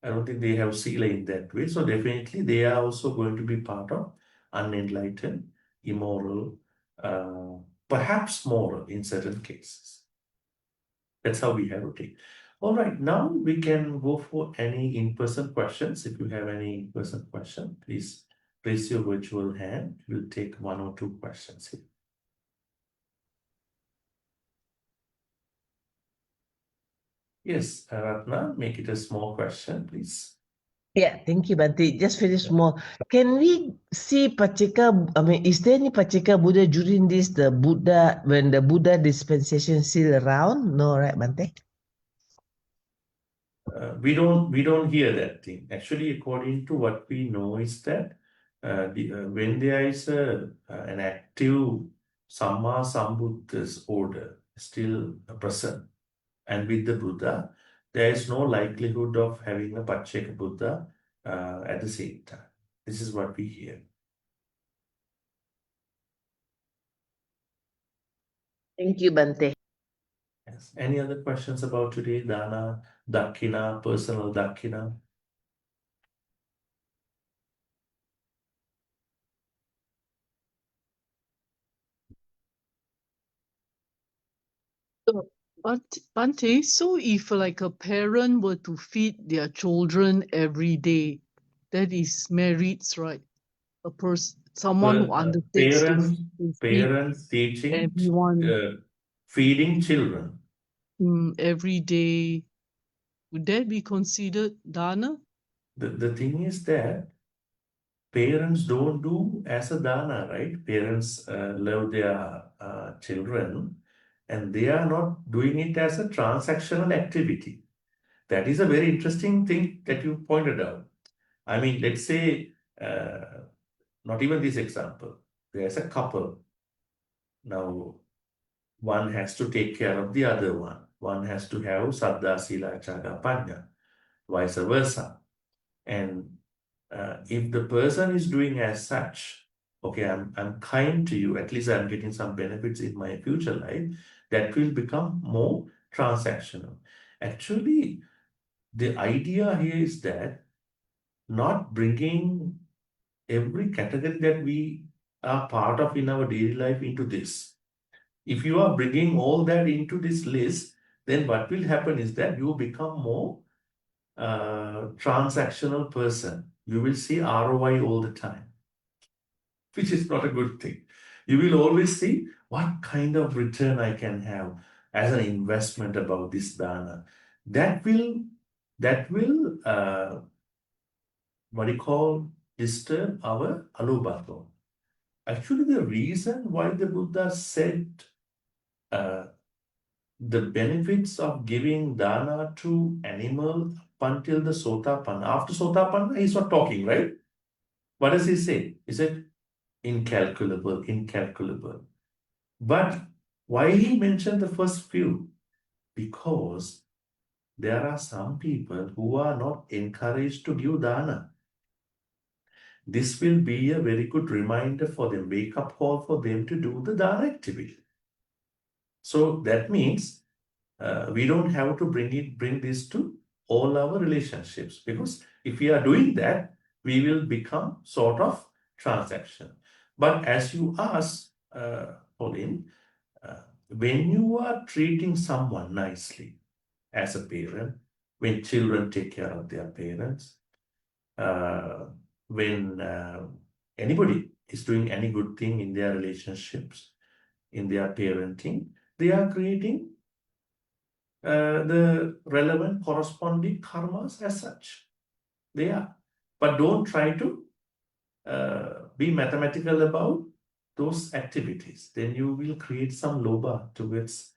I don't think they have sila in that way. So definitely they are also going to be part of unenlightened, immoral, perhaps moral in certain cases. That's how we have to take. All right, now we can go for any in-person questions. If you have any in-person question, please raise your virtual hand. We'll take 1 or 2 questions here. Yes, Ratna, make it a small question, please. Yeah, thank you, Bhante. Just very small. Can we see Pachika? I mean, is there any Pachika Buddha during this when the Buddha dispensation is still around? No, right, Bhante? We don't hear that thing. Actually, according to what we know is that when there is an active Samma Sambuddha's order still present, and with the Buddha, there is no likelihood of having a Pacheka Buddha at the same time. This is what we hear. Thank you, Bhante. Yes. Any other questions about today? Dana, Dakkhiṇā, personal Dakkhiṇā? Bhante, so if like a parent were to feed their children every day, that is merits, right? someone who undertakes Parents, to feed parents teaching, everyone feeding children. every day. Would that be considered dana? The thing is that parents don't do as a dana, right? Parents love their children, and they are not doing it as a transactional activity. That is a very interesting thing that you pointed out. I mean, let's say, not even this example. There's a couple. Now, one has to take care of the other one. One has to have Saddha, Sila, Chaga, Panya, vice versa. And if the person is doing as such, okay, I'm kind to you, at least I'm getting some benefits in my future life, that will become more transactional. Actually, the idea here is that not bringing every category that we are part of in our daily life into this. If you are bringing all that into this list, then what will happen is that you become more transactional person. You will see ROI all the time, which is not a good thing. You will always see what kind of return I can have as an investment about this dana. That will what do you call, disturb our alubhato. Actually, the reason why the Buddha said the benefits of giving dana to animal up until the sotapanna. After sotapanna, he's not talking, right? What does he say? He said, incalculable, incalculable. But why he mentioned the first few? Because there are some people who are not encouraged to give dana. This will be a very good reminder for them, wake-up call for them to do the dana activity. So that means we don't have to bring this to all our relationships, because if we are doing that, we will become sort of transaction. But as you asked, Pauline, when you are treating someone nicely as a parent, when children take care of their parents, when anybody is doing any good thing in their relationships, in their parenting, they are creating the relevant corresponding karmas as such. They are. But don't try to be mathematical about those activities. Then you will create some lobha towards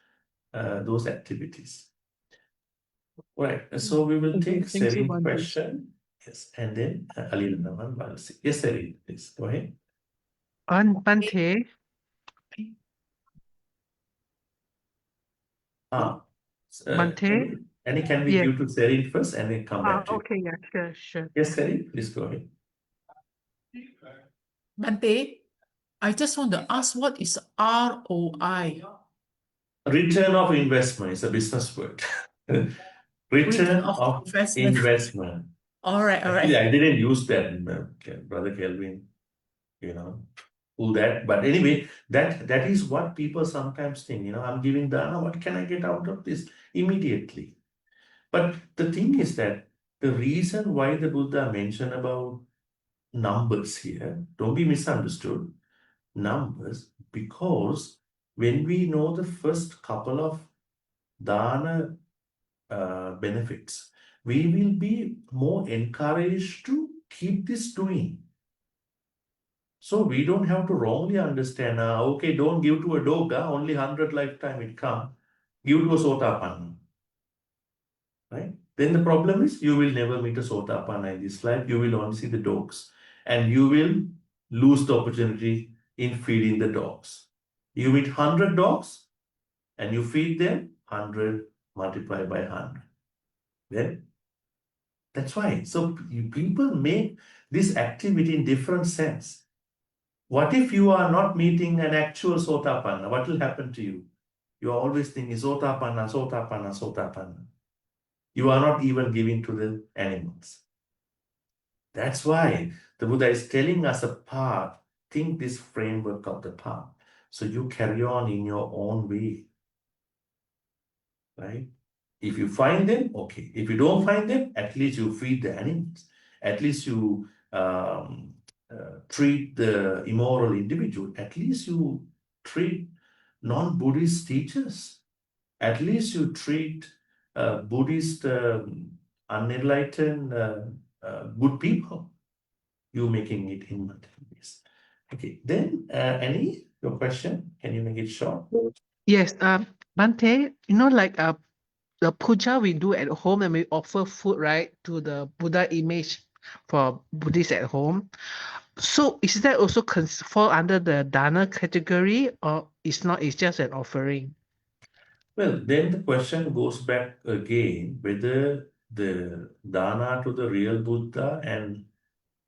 those activities. Right. So we will take Thank you, Serin Bhante. question. Yes. And then Alil Naman Balsi. Yes, Serin, please go ahead. Bhante, Bhante? Annie, can we Yes. give to Serin first and then come back to you? Okay, yeah, sure. Yes, Serin, please go ahead. Bhante, I just want to ask, what is ROI? Return of investment is a business word. Return of investment. All right. Actually, I didn't use that, Brother Kelvin, pull that. But anyway, that is what people sometimes think, I'm giving dana, what can I get out of this immediately? But the thing is that the reason why the Buddha mentioned about numbers here, don't be misunderstood, numbers, because when we know the first couple of dana benefits, we will be more encouraged to keep this doing. So we don't have to wrongly understand, okay, don't give to a dog, only 100 lifetime it come, give to a sotapanna. Right? Then the problem is you will never meet a sotapanna in this life, you will only see the dogs, and you will lose the opportunity in feeding the dogs. You meet 100 dogs and you feed them, 100 multiplied by 100. Then that's why. So people make this activity in different sense. What if you are not meeting an actual sotapanna? What will happen to you? You are always thinking sotapanna, sotapanna, sotapanna. You are not even giving to the animals. That's why the Buddha is telling us a path. Think this framework of the path. So you carry on in your own way. Right? If you find them, okay. If you don't find them, at least you feed the animals. At least you treat the immoral individual, at least you treat non-Buddhist teachers. At least you treat Buddhist unenlightened good people. You making it in multiple ways. Okay, then Annie, your question, can you make it short? Yes, Bhante, like the puja we do at home and we offer food, right, to the Buddha image for Buddhists at home. So is that also fall under the Dāna category, or it's not, it's just an offering? Well, then the question goes back again whether the Dāna to the real Buddha and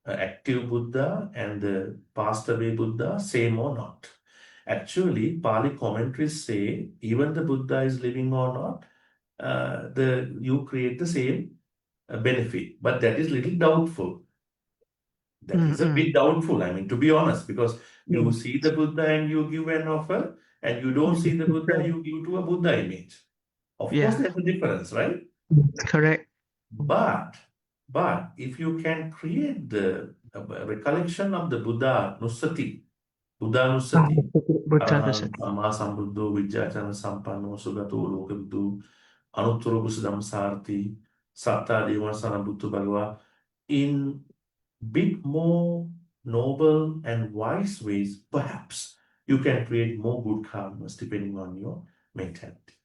active Buddha and the passed away Buddha same or not. Actually, Pali commentaries say even the Buddha is living or not, you create the same benefit, but that is little doubtful. That is a bit doubtful, I mean, to be honest, because you see the Buddha and you give an offer, and you don't see the Buddha, you give to a Buddha image. Of course, there's a difference, right? Correct. But if you can create the recollection of the Buddha Nusati, Arahant Amma Sambuddho Vijjacana Sampanno Sugato Lokabdu Anuttara Buddham Sarthi Satta Devansana Buddha Bhagava in bit more noble and wise ways, perhaps you can create more good karmas depending on your mentality.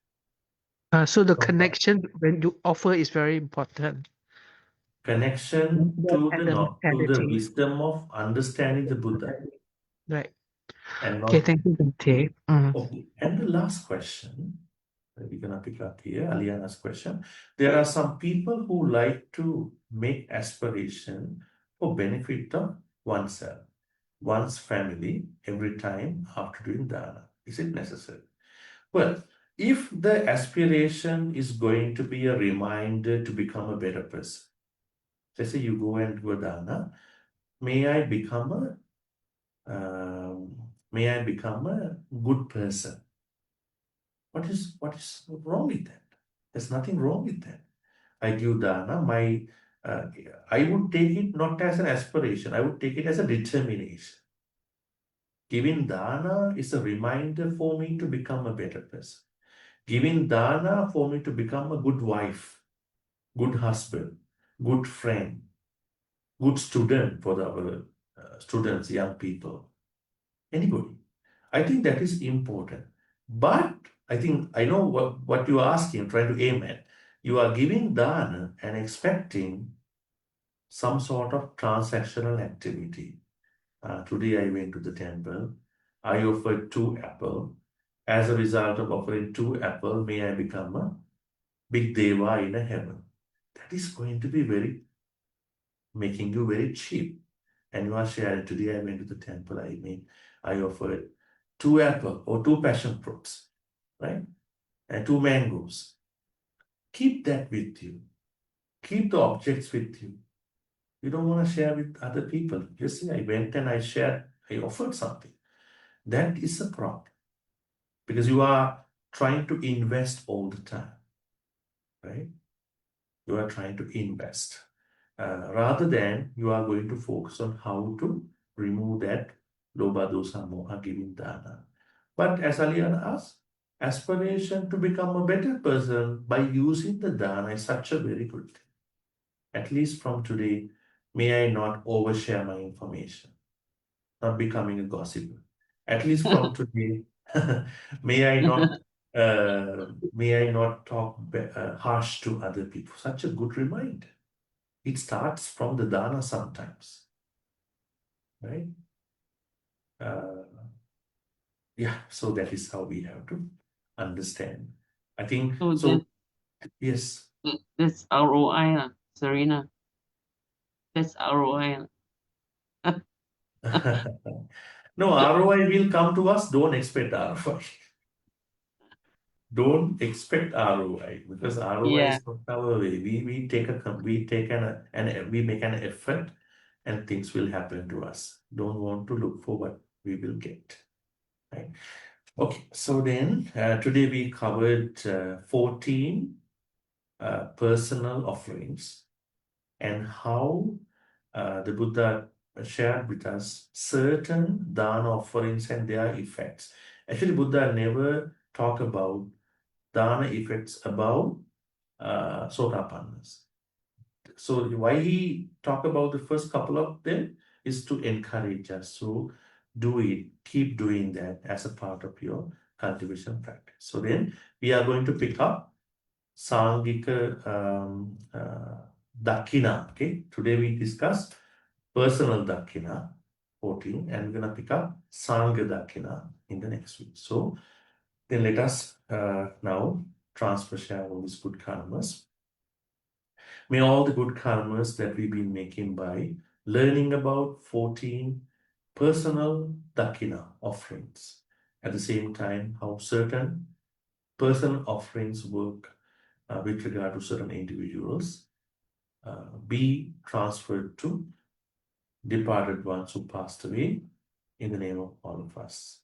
So the connection when you offer is very important. Connection to the mentality. wisdom of understanding the Buddha. Right. And Okay, thank you, Bhante. Okay. And the last question, we're gonna pick up here, Aliana's question. There are some people who like to make aspiration for benefit of oneself, one's family, every time after doing dana. Is it necessary? Well, if the aspiration is going to be a reminder to become a better person, let's say you go and do a dana, may I become a good person. What is wrong with that? There's nothing wrong with that. I give dana, I would take it not as an aspiration, I would take it as a determination. Giving dana is a reminder for me to become a better person. Giving dana for me to become a good wife, good husband, good friend, good student for our students, young people, anybody. I think that is important. But I know what you are asking, trying to aim at. You are giving dana and expecting some sort of transactional activity. Today I went to the temple. I offered 2 apples. As a result of offering 2 apples, may I become a big deva in a heaven. That is going to be making you very cheap. And you are sharing, today I went to the temple, I offered 2 apples or 2 passion fruits, right? And 2 mangoes. Keep that with you. Keep the objects with you. You don't want to share with other people. You see, I went and I shared, I offered something. That is a problem. Because you are trying to invest all the time, right? You are trying to invest. Rather than you are going to focus on how to remove that lobha, dosa, moha, giving dana. But as Aliana asked, aspiration to become a better person by using the dana is such a very good thing. At least from today, may I not overshare my information, not becoming a gossiper. At least from today, may I not talk harsh to other people. Such a good reminder. It starts from the dana sometimes, right? Yeah, so that is how we have to understand. I think so. Yes. That's ROI, Serena. That's ROI. No, ROI will come to us. Don't expect ROI. Don't expect ROI because ROI is not our way. We make an effort, and things will happen to us. Don't want to look for what we will get. Right? Okay. So then today we covered 14 personal offerings and how the Buddha shared with us certain Dāna offerings and their effects. Actually, Buddha never talked about Dāna effects above Sotapannas. So why he talked about the first couple of them is to encourage us to do it, keep doing that as a part of your cultivation practice. So then we are going to pick up Sangika Dakkhiṇā. Okay, today we discuss personal Dakkhiṇā 14, and we're going to pick up Sangha Dakkhiṇā in the next week. So then let us now transfer share all these good karmas. May all the good karmas that we've been making by learning about 14 personal Dakkhiṇā offerings, at the same time how certain personal offerings work with regard to certain individuals, be transferred to departed ones who passed away in the name of all of us.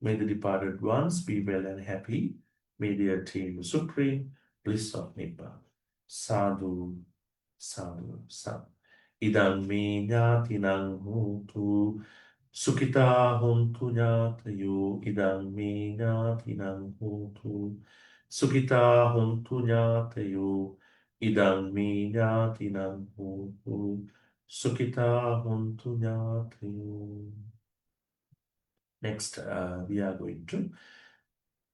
May the departed ones be well and happy. May they attain the supreme bliss of Nibbana. Sadhu, sadhu, sadhu. Idam me ñātinang huntu, sukhita huntu ñātayo. Idam me ñātinang huntu, sukhita huntu ñātayo. Idam me ñātinang huntu, sukhita huntu ñātayo. Next, we are going to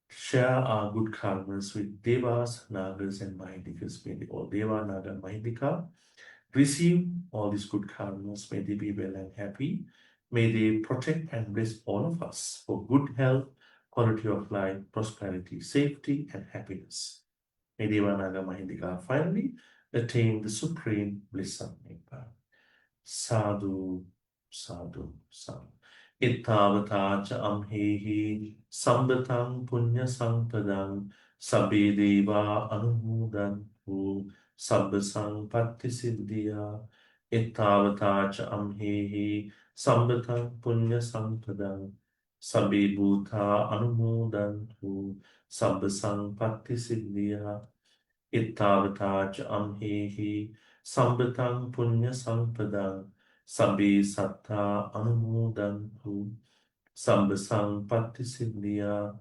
share our good karmas with Devas, Nagas, and Mahindikas. May they all Deva, Naga, Mahindika receive all these good karmas. May they be well and happy. May they protect and bless all of us for good health, quality of life, prosperity, safety, and happiness. May Deva, Naga, Mahindika finally attain the supreme bliss of Nibbana. Sadhu, sadhu, sadhu. Ittavata cha amhehi sambatang punya sampadaṃ sabbe deva anumodantu sabba sampatti siddhya. Ittavata cha amhehi sambatang punya sampadaṃ sabbe bhuta anumodantu sabba sampatti siddhya. Ittavata cha amhehi sambatang punya sampadaṃ sabbe sattva anumodantu sabba sampatti siddhya.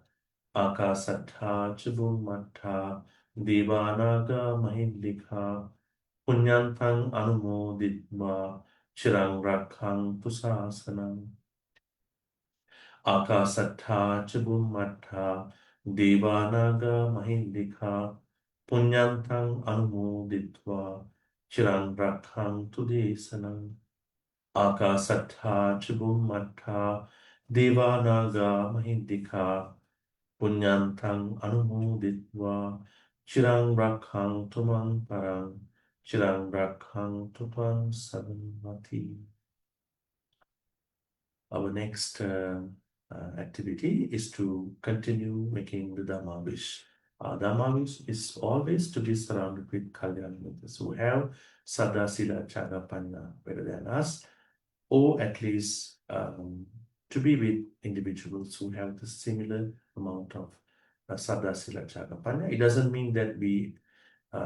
Akasattha ca bhummattha devānaga mahindika punyantang anumoditva chirang rakhantu sāsanam. Akasattha ca bhummattha devānaga mahindika punyantang anumoditva chirang rakhantu desanam. Akasattha ca bhummattha devānaga mahindika punyantang anumoditva chirang rakhantu man parang chirang rakhantu tvam sadanvati. Our next activity is to continue making the Dhamma wish. Our Dhamma wish is always to be surrounded with Kalyana Mitras who have Saddha, Sila, Tyaga, Panya better than us, or at least to be with individuals who have the similar amount of Saddha, Sila, Tyaga, Panya. It doesn't mean that we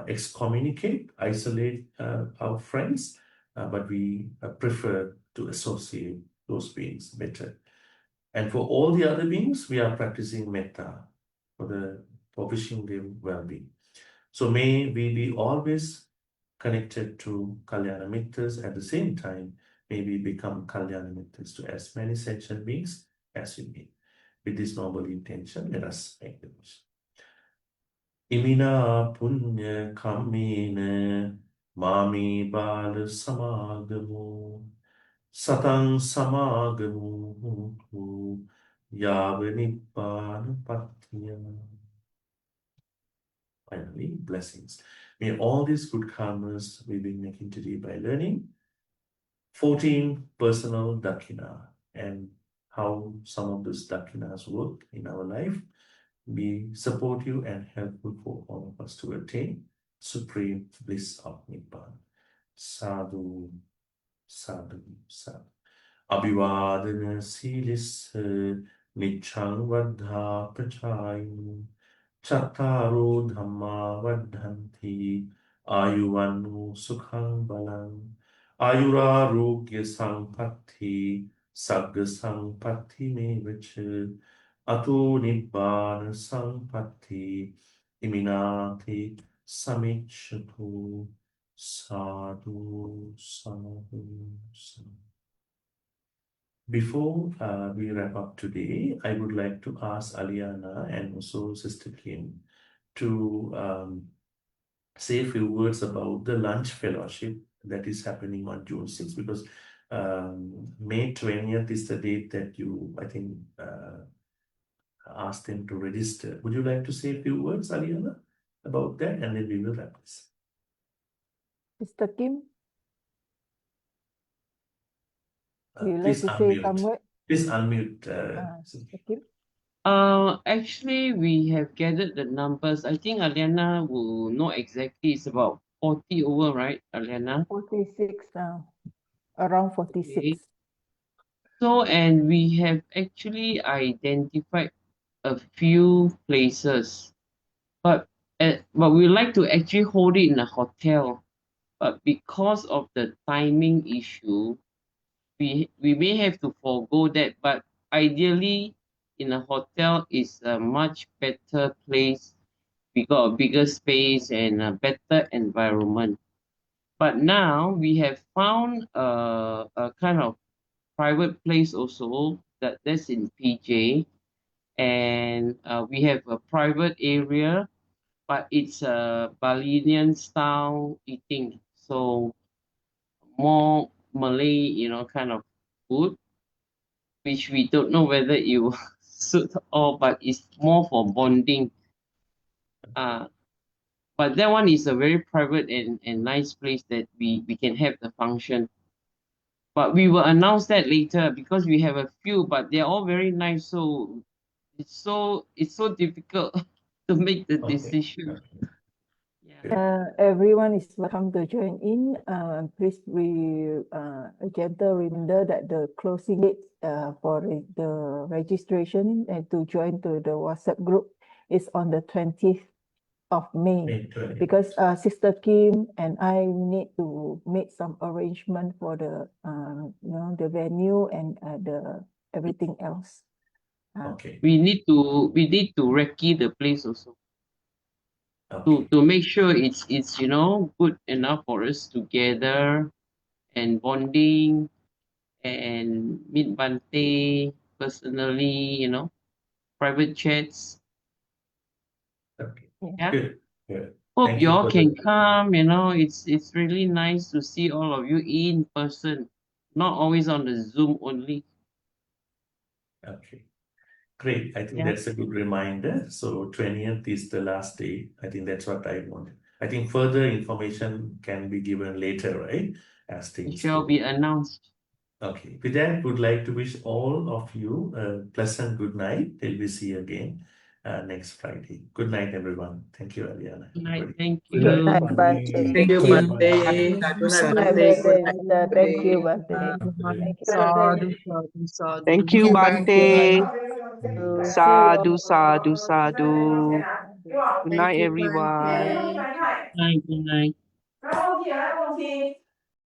excommunicate, isolate our friends, but we prefer to associate those beings better. And for all the other beings, we are practicing metta for wishing them well-being. So may we be always connected to Kalyana Mitras. At the same time, may we become Kalyana Mitras to as many sentient beings as we may. With this noble intention, let us make the wish. Imina punya kammena mami bala samagamu satang samagamu huntu yava nibbana pattiya. Finally, blessings. May all these good karmas we've been making today by learning 14 personal Dakkhiṇā and how some of those Dakkhiṇās work in our life be supportive and helpful for all of us to attain supreme bliss of Nibbana. Sadhu, sadhu, sadhu. Abhivādana sīlissa niccang vaddhā prachāyinu chattaro dhamma vaddhanti ayuvannu sukhang balang Ayurarogya sampatti, sagga sampatti mevacha, ato nibbana sampatti, iminati samichatu, sadhu, sadhu, sadhu. Before we wrap up today, I would like to ask Aliana and also Sister Kim to say a few words about the lunch fellowship that is happening on June 6th, because May 20th is the date that you, I think, asked them to register. Would you like to say a few words, Aliana, about that, and then we will wrap this? Mr. Kim, would you like Please to say some unmute. word? Please unmute. Mr. Kim? Actually, we have gathered the numbers. I think Aliana will know exactly. It's about 40 over, right, Aliana? 46 now, around 46. Okay. So, and we have actually identified a few places, but we like to actually hold it in a hotel. But because of the timing issue, we may have to forego that. But ideally, in a hotel is a much better place. We got a bigger space and a better environment. But now we have found a kind of private place also that's in PJ, and we have a private area, but it's a Balinese style eating, so more Malay, kind of food, which we don't know whether it will suit all, but it's more for bonding. But that one is a very private and nice place that we can have the function. But we will announce that later because we have a few, but they're all very nice. So it's so difficult to make the decision. Yeah. Everyone is welcome to join in. Please a gentle reminder that the closing date for the registration and to join to the WhatsApp group is on the 20th of May. Because Sister Kim and I need to make some arrangement for the the venue and the everything else. We need to recce the place also. To make sure it's good enough for us to gather and bonding and meet Bhante personally, private chats. Yeah. Good. Hope Thank you you all for can the- come, it's really nice to see all of you in person, not always on the Zoom only. Okay. Great. I think Yeah. that's a good reminder. So 20th is the last day. I think that's what I want. I think further information can be given later, right? As It things shall go. be announced. Okay. With that, would like to wish all of you a pleasant good night till we see you again next Friday. Good night, everyone. Thank you, Aliana. Good night. Everybody. Thank Good you. night, Bhante. Thank you, Good Bhante. Good night, night, Bhante. Good Bhante. night, Thank you, Bhante. Bhante. Thank you, Sadhu, Bhante. sadhu, sadhu. Thank you, See Bhante. you Sadhu, all. sadhu, sadhu. Good Thank night, you, everyone. Bhante. Good night. Good night.